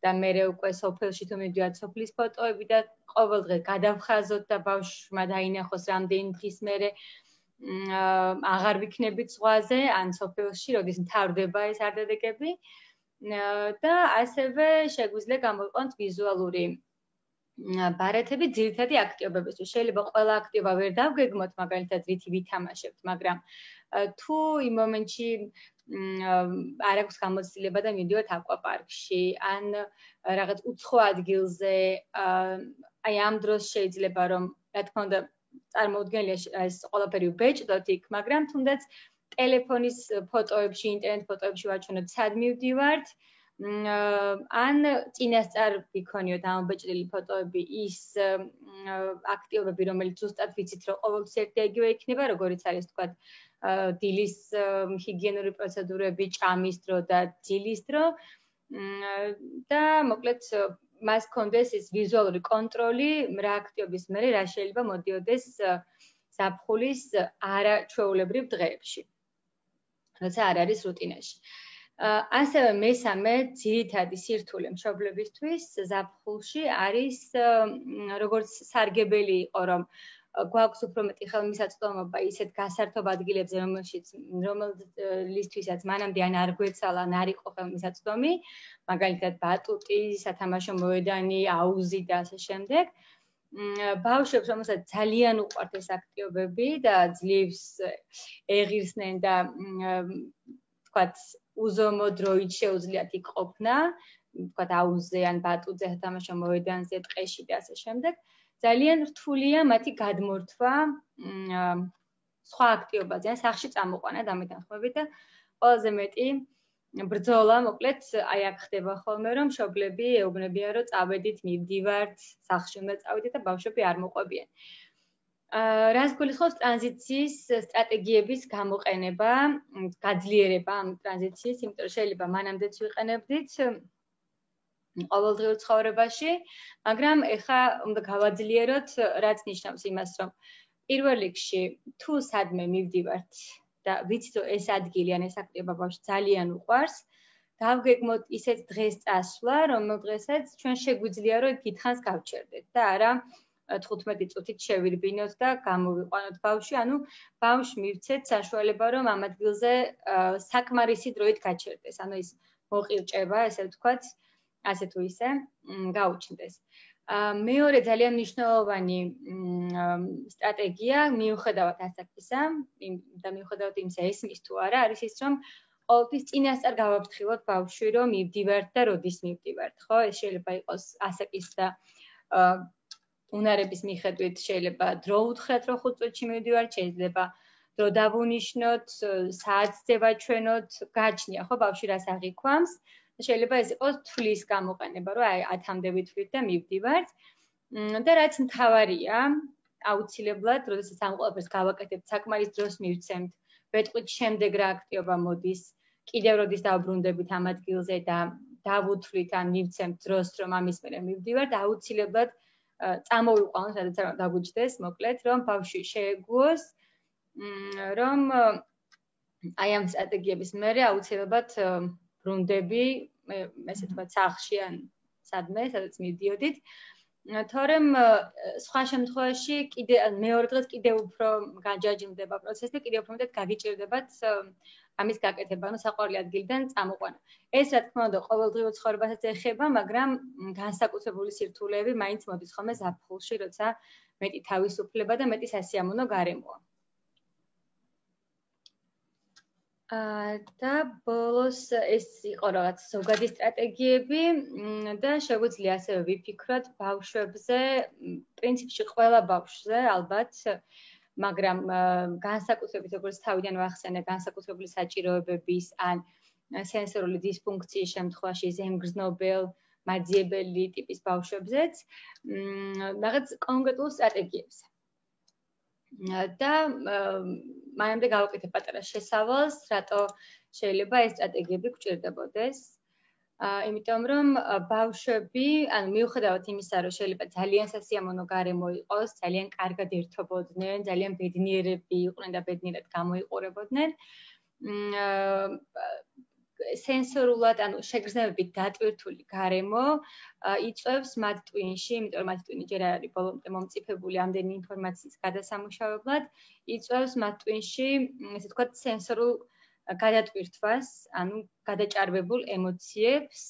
და მერე უკვე სოფელში თუ მივდივართ სოფლის ფოტოები და ყოველ დღე გადავხაზოთ და ბავშვმა დაინახოს რამდენი დღის მერე აღარ ვიქნებით ზღვაზე ან სოფელში, როდის მთავრდება ეს არდადეგები და ასევე შეგვიძლია გამოიყენოთ ვიზუალური ბარათები ძირითადი აქტივობებისთვის. შეიძლება ყველა აქტივობა ვერ დავგეგმოთ, მაგალითად რითი ვითამაშებთ, მაგრამ თუ იმ მომენტში არ აქვს გამოცდილება და მივდივართ აკვაპარკში ან რაღაც უცხო ადგილზე, აი ამ დროს შეიძლება რომ რა თქმა უნდა წარმოუდგენელია ეს ყველაფერი ვბეჭდოთ იქ, მაგრამ თუნდაც ტელეფონის ფოტოებში, ინტერნეტ ფოტოებში ვაჩვენოთ, სად მივდივართ, ან წინასწარ ვიქონიოთ ამობეჭდილი ფოტოები ის აქტივობები, რომელიც ზუსტად ვიცით, რომ ყოველთვის ერთი და იგივე იქნება, როგორიც არის თქვათ დილის ჰიგიენური პროცედურები, ჭამის დრო და ძილის დრო და მოკლედ მას კონდეს ის ვიზუალური კონტროლი, რა აქტივობის მერე რა შეიძლება მოდიოდეს ზაფხულის არაჩვეულებრივ დღეებში, როცა არ არის რუტინაში. ასევე მესამე ძირითადი სირთულე მშობლებისთვის ზაფხულში არის როგორც სარგებელი იყო, რომ გვაქვს უფრო მეტი ხელმისაწვდომობა ისეთ გასართობ ადგილებზე, რომელთვისაც მანამდე ან არ გვეცალა, ან არ იყო ხელმისაწვდომი, მაგალითად ბატუტი, სათამაშო მოედანი, აუზი და ასე შემდეგ. ბავშვებს, რომელსაც ძალიან უყვართ ეს აქტივობები და ძლივს ეღირსნენ და თქვათ უზომო დროით შეუძლიათ იქ ყოფნა, თქვათ აუზზე ან ბატუტზე, სათამაშო მოედანზე, ტყეში და ასე შემდეგ. ძალიან რთულია მათი გადმორთვა სხვა აქტივობაზე, ან სახლში წამოყვანა დამეთანხმებით და ყველაზე მეტი ბრძოლა, მოკლედ, აი აქ ხდება ხოლმე, რომ მშობლები ეუბნებიან, რომ წავედით, მივდივართ, სახლში უნდა წავიდეთ და ბავშვები არ მოყვებიან. რას გულისხმობს ტრანზიციის სტრატეგიების გამოყენება, გაძლიერება ამ ტრანზიციის, იმიტომ რომ შეიძლება მანამდეც ვიყენებდით ყოველდღიურ ცხოვრებაში, მაგრამ ეხლა უნდა გავაძლიეროთ, რაც ნიშნავს იმას, რომ პირველ რიგში თუ სადმე მივდივართ და ვიცით, რომ ეს ადგილი ან ეს აქტივობა ბავშვს ძალიან უყვარს, გავგეგმოთ ისეთ დღეს წასვლა, რომელ დღესაც ჩვენ შეგვიძლია, რომ დიდხანს გავჩერდეთ და არა 15 წუთით შევირბინოთ და გამოვიყვანოთ ბავშვი, ანუ ბავშვს მივცეთ საშუალება, რომ ამ ადგილზე საკმარისი დროით გაჩერდეს, ანუ ის მოყირჭება, ესე ვთქვათ, ასე თუ ისე გაუჩნდეს. მეორე ძალიან მნიშვნელოვანი სტრატეგია, მიუხედავად ასაკისა და მიუხედავად იმისა, ესმის თუ არა, არის ის, რომ ყოველთვის წინასწარ გავაფრთხილოთ ბავშვი, რომ მივდივართ და როდის მივდივართ, ხო? ეს შეიძლება იყოს ასაკის და უნარების მიხედვით, შეიძლება დრო უთხრათ, რომ 5 წუთში მივდივართ, შეიძლება დრო დავუნიშნოთ, საათზე ვაჩვენოთ, გაჩნია, ხო, ბავშვი რას აღიქვამს შეიძლება ეს იყოს თვლის გამოყენება, რომ აი 10-მდე ვითვლით და მივდივართ. და რაც მთავარია, აუცილებლად, როდესაც ამ ყველაფერს გავაკეთებთ, საკმარის დროს მივცემთ, ვეტყვით შემდეგ რა აქტივობა მოდის, კიდევ როდის დავბრუნდებით ამ ადგილზე და დავუთვლით ან მივცემთ დროს, რომ ამის მერე მივდივართ, აუცილებლად წამოვიყვანოთ, სადაც არ დაგვიჯდეს, მოკლედ, რომ ბავშვი შეეგუოს, რომ აი ამ სტრატეგიების მერე აუცილებლად ბრუნდები, ესე თქვა, სახლში ან სადმე, სადაც მივდიოდით. თორემ სხვა შემთხვევაში მეორე დღეს კიდევ უფრო გაჯაჯილდება პროცესი და კიდევ უფრო მეტად გაგიჭირდებათ ამის გაკეთება, ანუ საყვარელი ადგილიდან წამოყვანა. ეს რა თქმა უნდა ყოველდღიურ ცხოვრებასაც ეხება, მაგრამ განსაკუთრებული სირთულეები მაინც მოდის ხოლმე ზაფხულში, როცა მეტი თავისუფლება და მეტი სასიამოვნო გარემოა. და ბოლოს ეს იყო რაღაც ზოგადი სტრატეგიები და შეგვიძლია ასევე ვიფიქროთ ბავშვებზე, პრინციპში ყველა ბავშვზე ალბათ, მაგრამ განსაკუთრებით როგორც თავიდან ვახსენე, განსაკუთრებული საჭიროებების ან სენსორული დისფუნქციის შემთხვევაში ზემგრძნობელ, მაძიებელი ტიპის ბავშვებზეც, რაღაც კონკრეტულ სტრატეგიებს. და მანამდე გავაკეთე პატარა შესავალს, რატო შეიძლება ეს სტრატეგიები გვჭირდებოდეს. იმიტომ რომ ბავშვები, ანუ მიუხედავად იმისა, რომ შეიძლება ძალიან სასიამოვნო გარემო იყოს, ძალიან კარგად ერთობოდნენ, ძალიან ბედნიერები იყვნენ და ბედნიერად გამოიყურებოდნენ, სენსორულად, ანუ შეგრძნებებით დატვირთული გარემო იწვევს მათ ტვინში, იმიტომ რომ მათი ტვინი ჯერ არ არის ბოლომდე მომწიფებული ამდენი ინფორმაციის გადასამუშავებლად, იწვევს მათ ტვინში, ესე ვთქვათ, სენსორულ გადატვირთვას, ანუ გადაჭარბებულ ემოციებს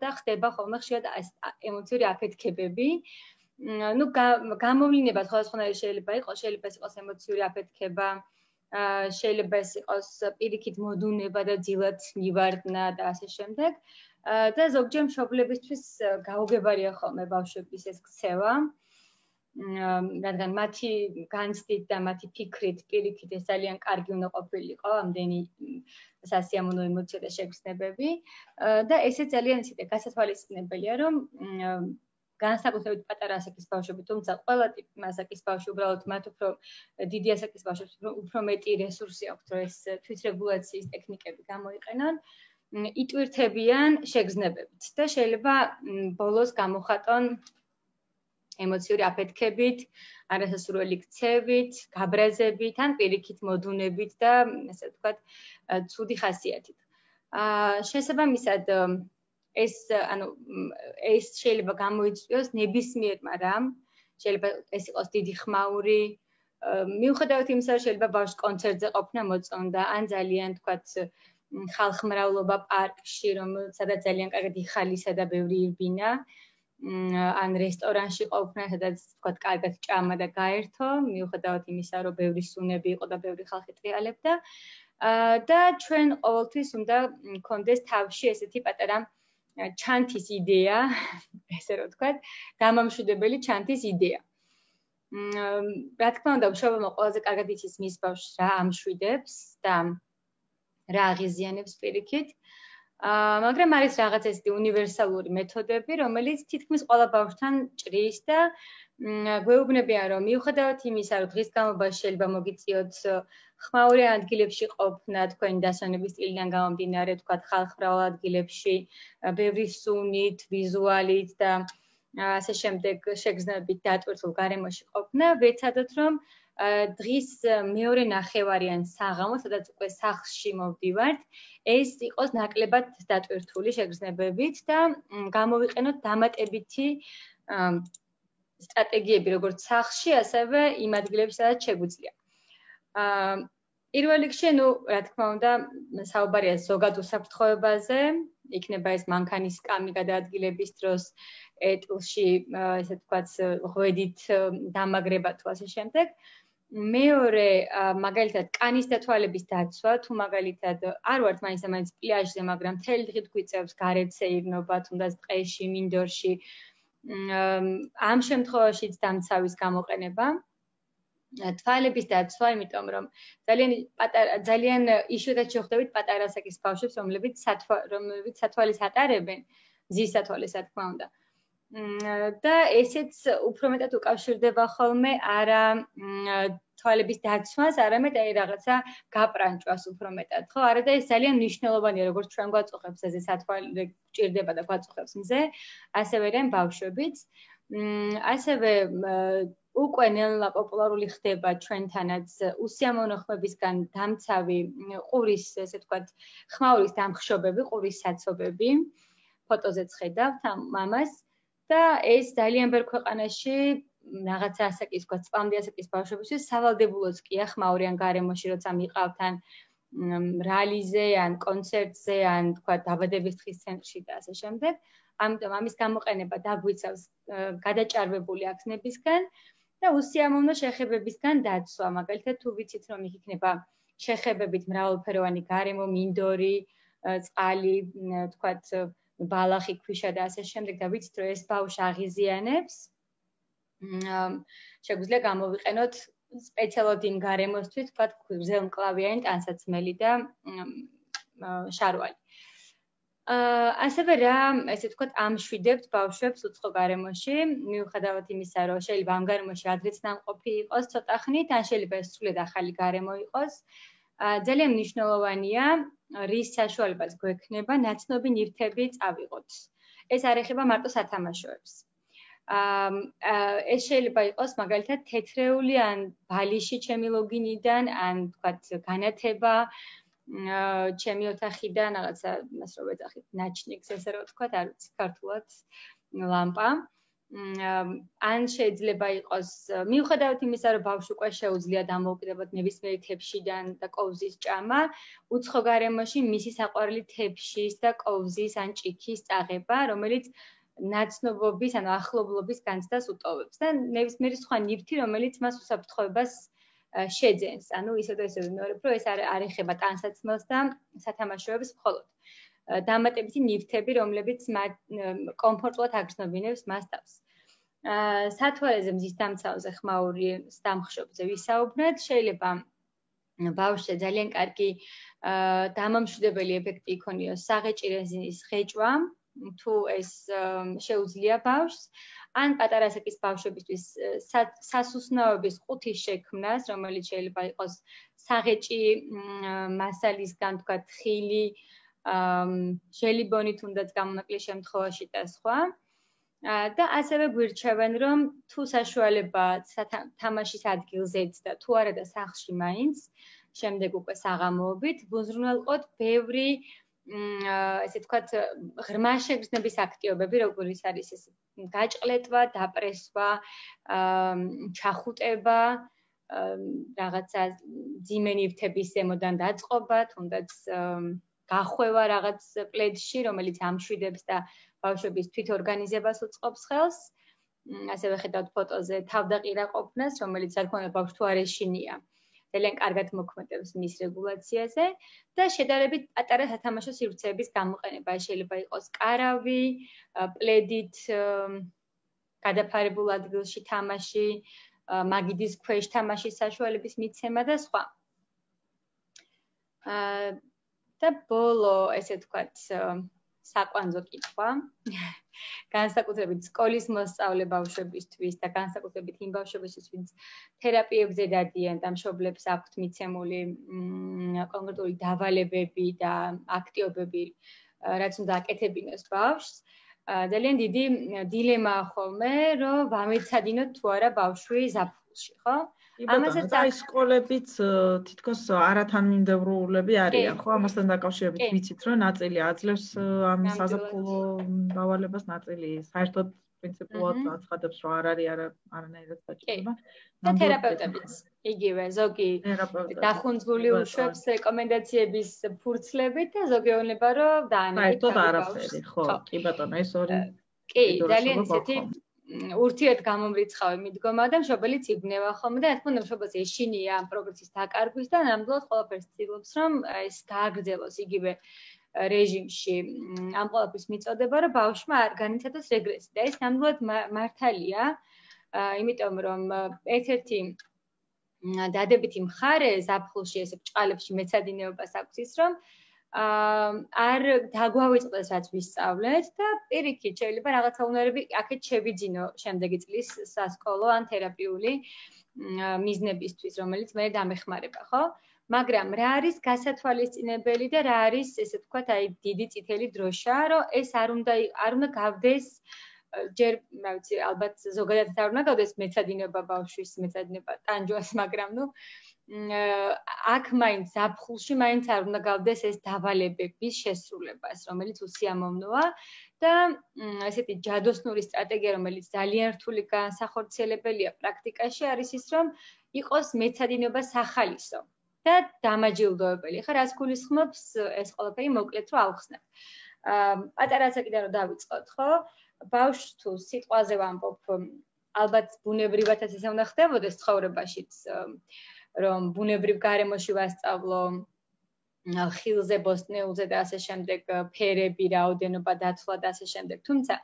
და ხდება ხოლმე ხშირად ემოციური აფეთქებები. ნუ გამოვლინება სხვადასხვანაირი შეიძლება იყოს, შეიძლება ეს იყოს ემოციური აფეთქება, შეიძლება ეს იყოს პირიქით მოდუნება და ძილად მივარდნა და ასე შემდეგ. და ზოგჯერ მშობლებისთვის გაუგებარია ხოლმე ბავშვების ეს ქცევა, რადგან მათი განცდით და მათი ფიქრით პირიქით ეს ძალიან კარგი უნდა ყოფილიყო, ამდენი სასიამოვნო ემოცია და შეგრძნებები და ესე ძალიან ისე გასათვალისწინებელია, რომ განსაკუთრებით პატარა ასაკის ბავშვები, თუმცა ყველა ტიპის ასაკის ბავშვი უბრალოდ მათ უფრო დიდი ასაკის ბავშვებს უფრო მეტი რესურსი აქვთ, რომ ეს თვითრეგულაციის ტექნიკები გამოიყენონ, იტვირთებიან შეგრძნებებით და შეიძლება ბოლოს გამოხატონ ემოციური აფეთქებით, არასასურველი ქცევით, გაბრაზებით ან პირიქით მოდუნებით და ესე ვთქვათ, ცუდი ხასიათით. შესაბამისად ეს შეიძლება გამოიწვიოს ნებისმიერმა რამ, შეიძლება ეს იყოს დიდი ხმაური, მიუხედავად იმისა, რომ შეიძლება ბავშვს კონცერტზე ყოფნა მოწონდა, ან ძალიან თქვათ ხალხმრავლობა პარკში, სადაც ძალიან კარგად იხალისა და ბევრი ირბინა, ან რესტორანში ყოფნა, სადაც თქვათ კარგად ჭამა და გაერთო, მიუხედავად იმისა, რომ ბევრი სუნები იყო და ბევრი ხალხი ტრიალებდა. და ჩვენ ყოველთვის უნდა გქონდეს თავში ესეთი პატარა ჩანთის იდეა, ესე რომ ვთქვათ, გამამშვიდებელი ჩანთის იდეა. რა თქმა უნდა, მშობელმა ყველაზე კარგად იცის მის ბავშვს რა ამშვიდებს და რა აღიზიანებს პირიქით. მაგრამ არის რაღაც ესეთი უნივერსალური მეთოდები, რომელიც თითქმის ყველა ბავშვთან ჭრის და გვეუბნებიან, რომ მიუხედავად იმისა, რომ დღის განმავლობაში შეიძლება მოგიწიოთ ხმაური ადგილებში ყოფნა, თქვენი დასვენების სტილიდან გამომდინარე, თქვათ ხალხმრავალ ადგილებში, ბევრი სუნით, ვიზუალით და ასე შემდეგ შეგრძნებით დატვირთულ გარემოში ყოფნა, ვეცადოთ, რომ დღის მეორე ნახევარი ან საღამო, სადაც უკვე სახლში მოვდივართ, ეს იყოს ნაკლებად დატვირთული შეგრძნებებით და გამოვიყენოთ დამატებითი სტრატეგიები, როგორც სახლში, ასევე იმ ადგილებში, სადაც შეგვიძლია. პირველ რიგში, რა თქმა უნდა, საუბარია ზოგად უსაფრთხოებაზე, იქნება ეს მანქანის სკამი გადაადგილების დროს, ეტლში, ესე ვთქვათ, ღვედით დამაგრება თუ ასე შემდეგ. მეორე, მაგალითად, კანის დათვალების დაცვა, თუ მაგალითად არ ვართ მაინც პლაჟზე, მაგრამ მთელი დღით გვიწევს გარეთ სეირნობა, თუნდაც ტყეში, მინდორში, ამ შემთხვევაშიც დამცავის გამოყენება. თვალების დაცვა, იმიტომ რომ ძალიან იშვიათად შეხვდებით პატარა ასაკის ბავშვებს, რომლებიც სათვალეს ატარებენ, მზის სათვალეს, რა თქმა უნდა. და ესეც უფრო მეტად უკავშირდება ხოლმე არა თვალების დაცვას, არამედ აი რაღაცა გაპრანჭვას უფრო მეტად. ხო, არა და ეს ძალიან მნიშვნელოვანია, როგორც ჩვენ გვაწუხებს ესე სათვალე გჭირდება და გვაწუხებს მზე, ასევე რენ ბავშვებიც. ასევე უკვე ნელა პოპულარული ხდება ჩვენთანაც უსიამოვნო ხმებისგან დამცავი ყურის, ესე ვთქვათ, ხმაურის დამხშობები, ყურის საცობები. ფოტოზეც ხედავთ ამ მამას და ეს ძალიან ბევრ ქვეყანაში რაღაცა ასაკის, ვთქვათ, წლამდე ასაკის ბავშვებისთვის სავალდებულოც კია ხმაურიან გარემოში, როცა მიყავთ ან რალიზე, ან კონცერტზე, ან ვთქვათ, დაბადების დღის ცენტრში და ასე შემდეგ. ამიტომ ამის გამოყენება დაგვიცავს გადაჭარბებული აქნებისგან და უსიამოვნო შეხებებისგან დაცვა. მაგალითად, თუ ვიცით, რომ იქ იქნება შეხებებით მრავალფეროვანი გარემო, მინდორი, წყალი, ვთქვათ, ბალახი, ქვიშა და ასე შემდეგ და ვიცით, რომ ეს ბავშვს აღიზიანებს, შეგვიძლია გამოვიყენოთ სპეციალურად იმ გარემოსთვის, ვთქვათ, გრძელმკლავიანი ტანსაცმელი და შარვალი. ასევე რა, ესე ვთქვათ, ამშვიდებთ ბავშვებს უცხო გარემოში, მიუხედავად იმისა, რომ შეიძლება ამ გარემოში ადრეც ნამყოფი იყოს ცოტა ხნით, ან შეიძლება ეს სრულიად ახალი გარემო იყოს. ძალიან მნიშვნელოვანია, რის საშუალებას გვექნება ნაცნობი ნივთები წავიღოთ. ეს არ ეხება მარტო სათამაშოებს. ეს შეიძლება იყოს მაგალითად თეთრეული ან ბალიში ჩემი ლოგინიდან, ან ვთქვათ, განათება ჩემი ოთახიდან, რაღაცა მას რო ვეძახით, ნაჩნიკს, ესე რომ ვთქვათ, არ ვიცი ქართულად, ლამპა. ან შეიძლება იყოს, მიუხედავად იმისა, რომ ბავშვს უკვე შეუძლია დამოუკიდებლად ნებისმიერი თეფშიდან და კოვზის ჭამა, უცხო გარემოში მისი საყვარელი თეფშის და კოვზის ან ჭიქის წაღება, რომელიც ნაცნობობის ან ახლობლობის განცდას უტოვებს და ნებისმიერი სხვა ნივთი, რომელიც მას უსაფრთხოებას შეძენს. ანუ ისე და ისე ვიმეორებ, რომ ეს არ ეხება ტანსაცმელს და სათამაშოებს მხოლოდ. დამატებითი ნივთები, რომლებიც კომფორტულად აგრძნობინებს მას თავს. სათვალეზე მზის დამცავზე ხმაურის დამხშობზე ვისაუბრეთ, შეიძლება ბავშვზე ძალიან კარგი დამამშვიდებელი ეფექტი იქონიოს საღეჭი რეზინის ღეჭვა, თუ ეს შეუძლია ბავშვს, ან პატარა ასაკის ბავშვებისთვის სასუსნაობის ყუთის შექმნას, რომელიც შეიძლება იყოს საღეჭი მასალისგან, ვთქვათ, ხილი, ჟელიბონი თუნდაც გამონაკლის შემთხვევაში და სხვა. და ასევე გვირჩევენ, რომ თუ საშუალება თამაშის ადგილზეც და თუ არა და სახლში მაინც, შემდეგ უკვე საღამოობით, ბუზრუნველყოთ ბევრი ესე ვთქვათ, ღრმა შეგრძნების აქტივობები, როგორიც არის ეს გაჭყლეტვა, დაპრესვა, ჩახუტება, რაღაცა ძიმე ნივთების ზემოდან დაწყობა, თუნდაც გახვევა რაღაც პლედში, რომელიც ამშვიდებს და ბავშვების თვითორგანიზებას უწყობს ხელს. ასევე ხედავთ ფოტოზე თავდაყირა ყოფნას, რომელიც რა თქმა უნდა ბავშვს თუ არ ეშინია. ძალიან კარგად მოქმედებს მის რეგულაციაზე და შედარებით პატარა სათამაშო სივრცეების გამოყენება. შეიძლება იყოს კარავი, პლედით გადაფარებულ ადგილში თამაში, მაგიდის ქვეშ თამაშის საშუალების მიცემა და სხვა. და ბოლო, ესე ვთქვათ, საკვანძო კითხვა. განსაკუთრებით სკოლის მოსწავლე ბავშვებისთვის და განსაკუთრებით იმ ბავშვებისთვის, ვინც თერაპიებზე დადიან და მშობლებს აქვთ მიცემული კონკრეტული დავალებები და აქტივობები, რაც უნდა აკეთებინოს ბავშვს. ძალიან დიდი დილემაა ხოლმე, რომ ვამეცადინოთ თუ არა ბავშვი ზაფხულში, ხო? ამასაც აი სკოლებიც თითქოს არათანმიმდევრულები არიან, ხო? ამასთან დაკავშირებით ვიცით, რომ ნაწილი აძლევს ამ საზაფხულო დავალებას, ნაწილი საერთოდ პრინციპულად აცხადებს, რომ არ არის არანაირად საჭიროება. და თერაპევტებიც იგივე, ზოგი დახუნძღული უშვებს რეკომენდაციების ფურცლებით და ზოგი ეუბნება, რომ დაანებოთ საერთოდ არაფერი, ხო, კი ბატონო, ეს ორი კი, ძალიან ისეთი ურთიერთ გამომრიცხავი მიდგომა და მშობელიც იბნევა ხოლმე და რა თქმა უნდა მშობელს ეშინია ამ პროგრესის დაკარგვის და ნამდვილად ყველაფერს ცდილობს, რომ ეს გააგრძელოს იგივე რეჟიმში. ამ ყველაფრის მიწოდება, რომ ბავშვმა არ განიცადოს რეგრესი და ეს ნამდვილად მართალია, იმიტომ რომ ერთ-ერთი დადებითი მხარე ზაფხულში ესე ბჭყალებში მეცადინეობას აქვს ის, რომ არ დაგვავიწყდეს რაც ვისწავლეთ და პირიქით შეიძლება რაღაცა უნარები აქეთ შევიძინო შემდეგი წლის სასკოლო ან თერაპიული მიზნებისთვის, რომელიც მე დამეხმარება, ხო? მაგრამ რა არის გასათვალისწინებელი და რა არის, ესე ვთქვათ, აი დიდი წითელი დროშა, რომ ეს არ უნდა გავდეს ჯერ, რა ვიცი, ალბათ ზოგადად არ უნდა გავდეს მეცადინეობა ბავშვის, მეცადინეობა ტანჯვას, მაგრამ აქ მაინც ზაფხულში მაინც არ უნდა გავდეს ეს დავალებების შესრულებას, რომელიც უსიამოვნოა და ესეთი ჯადოსნური სტრატეგია, რომელიც ძალიან რთული განსახორციელებელია პრაქტიკაში, არის ის, რომ იყოს მეცადინეობა სახალისო და დამაჯილდოებელი. ხა რას გულისხმობს ეს ყველაფერი მოკლედ რომ ავხსნათ. პატარა ასაკიდან რომ დავიწყოთ, ხო? ბავშვს თუ სიტყვაზე ვამბობ, ალბათ ბუნებრივადაც ესე უნდა ხდებოდეს ცხოვრებაშიც, რომ ბუნებრივ გარემოში ვასწავლო ხილზე, ბოსტნეულზე და ასე შემდეგ, ფერები, რაოდენობა, დათვლა და ასე შემდეგ. თუმცა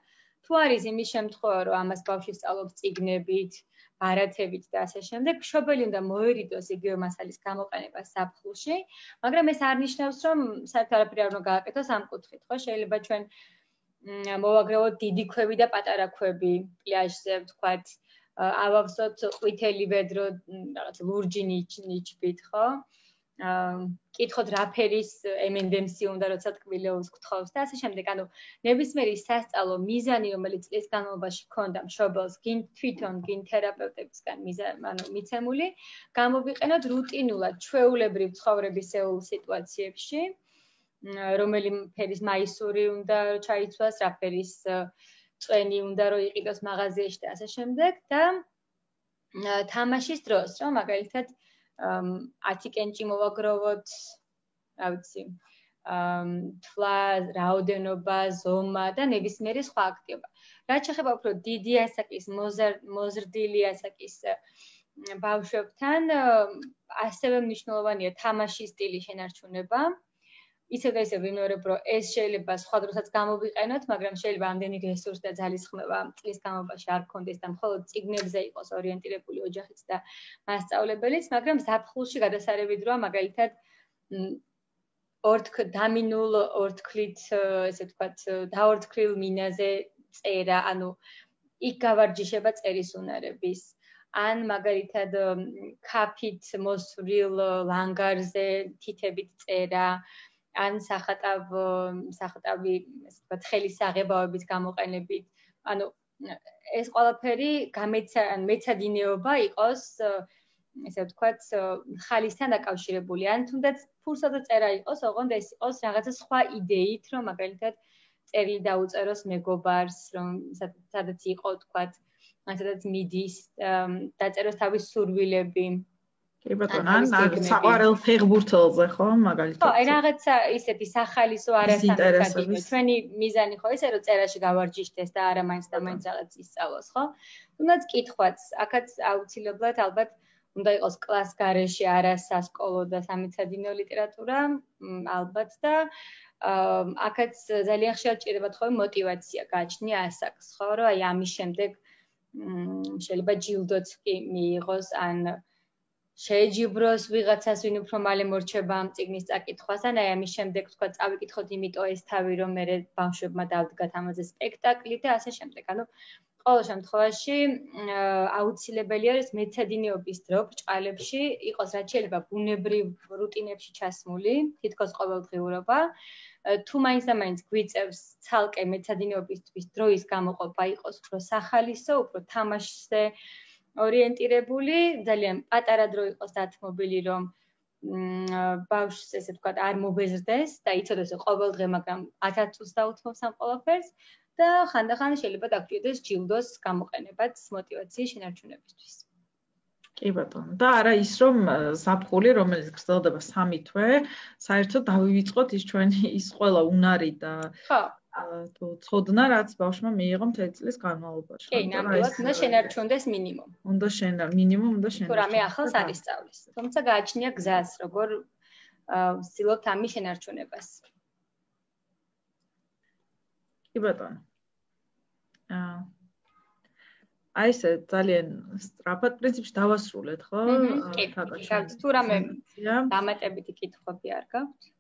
თუ არის იმის შემთხვევა, რომ ამას ბავშვი სწავლობს წიგნებით, ბარათებით და ასე შემდეგ, მშობელი უნდა მოერიდოს იგივე მასალის გამოყენება ზაფხულში, მაგრამ ეს არ ნიშნავს, რომ საერთოდ არაფერი არ უნდა გააკეთოს ამ კუთხით, ხო? შეიძლება ჩვენ მოვაგროვოთ დიდი ქვები და პატარა ქვები პლაჟზე, ვთქვათ, ავავსოთ ყვითელი ვედრო, რაღაც ლურჯი ნიჩბით, ხო? კითხოთ რა ფერის M&M-ი უნდა, როცა ტკბილეულს გთხოვს და ასე შემდეგ. ანუ ნებისმიერი სასწავლო მიზანი, რომელიც წლის განმავლობაში ჰქონდა მშობელს, გინ თვითონ, გინ თერაპევტებისგან მიცემული, გამოვიყენოთ რუტინულად, ჩვეულებრივ ცხოვრებისეულ სიტუაციებში, რომელი ფერის მაისური უნდა ჩაიცვას, რა ფერის წვენი უნდა რომ იყიდოს მაღაზიაში და ასე შემდეგ და თამაშის დროს, რომ მაგალითად 10 კენჭი მოვაგროვოთ, რა ვიცი, თვლა, რაოდენობა, ზომა და ნებისმიერი სხვა აქტივობა. რაც შეეხება უფრო დიდი ასაკის, მოზრდილი ასაკის ბავშვებთან, ასევე მნიშვნელოვანია თამაშის სტილის შენარჩუნება. ისევ და ისევ ვიმეორებ, რომ ეს შეიძლება სხვა დროსაც გამოვიყენოთ, მაგრამ შეიძლება ამდენი რესურსი და ძალისხმევა წლის განმავლობაში არ გქონდეს და მხოლოდ წიგნებზე იყოს ორიენტირებული ოჯახიც და მასწავლებელიც, მაგრამ ზაფხულში გადასარევიდროა მაგალითად დამინულ ორთქლით, ესე ვთქვათ, დაორთქლილ მინაზე წერა, ანუ იქ გავარჯიშება წერის უნარების. ან მაგალითად ქაფით მოსვრილ ლანგარზე თითებით წერა, ან სახატავი, ესე ვთქვათ, ხელის საღებავების გამოყენებით. ანუ ეს ყველაფერი მეცადინეობა იყოს, ესე ვთქვათ, ხალისთან დაკავშირებული. ან თუნდაც ფურსათა წერა იყოს, ოღონდ ეს იყოს რაღაცა სხვა იდეით, რომ მაგალითად წერილი დაუწეროს მეგობარს, რომ სადაც იყო, ვთქვათ, სადაც მიდის, დაწეროს თავის სურვილები. კი ბატონო, ან საყვარელ ფეხბურთელზე, ხო, მაგალითად. ხო, აი რაღაცა ისეთი სახალისო არასამეცადინეო. ჩვენი მიზანი ხო ისე, რომ წერაში გავარჯიშდეს და არა მაინც და მაინც რაღაც ისწავლოს, ხო? თუნდაც კითხვაც, აქაც აუცილებლად ალბათ უნდა იყოს კლას გარეშე, არა სასკოლო და სამეცადინეო ლიტერატურა, ალბათ და აქაც ძალიან ხშირად ჭირდება თქო мотиваცია გააჩნია ასაკს, ხო, რომ აი ამის შემდეგ შეიძლება ჯილდოც კი მიიღოს, ან შეეჯიბროს ვიღაცას, ვინ უფრო მალე მორჩება ამ წიგნის წაკითხვას, ან აი ამის შემდეგ თქვა წავიკითხოთ იმიტომ ეს თავი, რომ მე ბავშვებმა დავდგათ ამაზე სპექტაკლი და ასე შემდეგ. ანუ ყოველ შემთხვევაში აუცილებელია ეს მეცადინეობის დრო ბჭყალებში იყოს რაც შეიძლება ბუნებრივ რუტინებში ჩასმული, თითქოს ყოველდღიურობა. თუ მაინც და მაინც გვიწევს ცალკე მეცადინეობისთვის დროის გამოყოფა იყოს უფრო სახალისო, უფრო თამაშზე ორიენტირებული, ძალიან პატარა დრო იყოს დათმობილი, რომ ბავშვს ესე ვთქვათ არ მობეზრდეს და იცოდეს ყოველ დღე, მაგრამ 1000 წუთს დაუთმობს ამ ყველაფერს და ხანდახან შეიძლება დაგჭირდეს ჯილდოს გამოყენებაც мотиваციის შენარჩუნებისთვის. კი ბატონო. და არა ის რომ ზაფხული, რომელიც გრძელდება 3 თვე, საერთოდ დავივიწყოთ ის ჩვენი ის ყველა უნარი და ხო. თუ ცოდნა რაც ბავშვმა მიიღო მთელი წლის განმავლობაში. კი, ნამდვილად უნდა შენარჩუნდეს მინიმუმ. მინიმუმ უნდა შენარჩუნდეს. თუ რამე ახალს არ ისწავლის. თუმცა გააჩნია გზას, როგორ ვცდილობთ ამის შენარჩუნებას. კი ბატონო. აი ესე ძალიან სწრაფად პრინციპში დავასრულეთ, ხო? კი, თუ რამე დამატებითი კითხვები არ გაქვთ?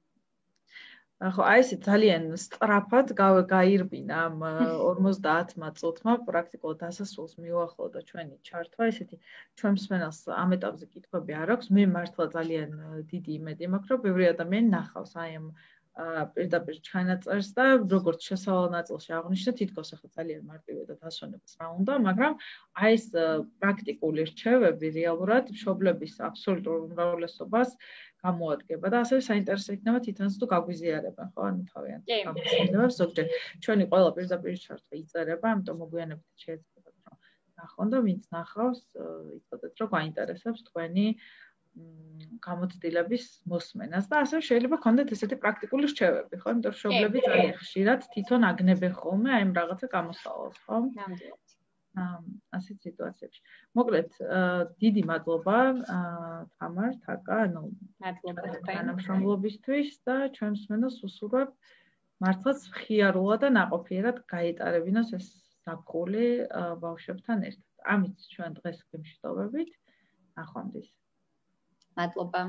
ხო, აი ესე ძალიან სწრაფად გაირბინა ამ 50 წუთმა პრაქტიკულად დასასრულს მიუახლოვდა ჩვენი ჩართვა. ესეთი ჩვენ მსმენელს ამ ეტაპზე კითხვები არ აქვს. მე მართლა ძალიან დიდი იმედი მაქვს, რომ ბევრი ადამიანი ნახავს აი ამ პირდაპირ ჩანაწერს და როგორც შესავალ ნაწილში აღნიშნე, თითქოს ახლა ძალიან მარტივია და დასვენებას რა უნდა, მაგრამ აი ეს პრაქტიკული რჩევები რეალურად მშობლების აბსოლუტურ უმრავლესობას გამოადგება და ასევე საინტერესო იქნება თვითონაც თუ გაგვიზიარებენ, ხო? ანუ თავიანთ გამოცდილებებს ზოგჯერ ჩვენი ყველა პირდაპირ ჩართვა იწერება, ამიტომ მოგვიანებით შეიძლება რომ ნახონ და ვინც ნახავს, იცოდეთ რომ გაინტერესებს თქვენი გამოცდილების მოსმენას და ასევე შეიძლება გქონდეთ ესეთი პრაქტიკული რჩევები, ხო? იმიტომ რომ მშობლები ძალიან ხშირად თვითონ აგნებენ ხოლმე აი ამ რაღაცა გამოსავალს, ხო? ნამდვილად. ასეთ სიტუაციებში. მოკლედ, დიდი მადლობა თამარ, თაკა, ანუ მადლობა თანამშრომლობისთვის და ჩვენ მსმენელს უსურვებ მართლაც მხიარულად და ნაყოფიერად გაეტარებინოს ეს ზაფხული ბავშვებთან ერთად. ამით ჩვენ დღეს გვიმშვიდობებით. ნახვამდის. მადლობა.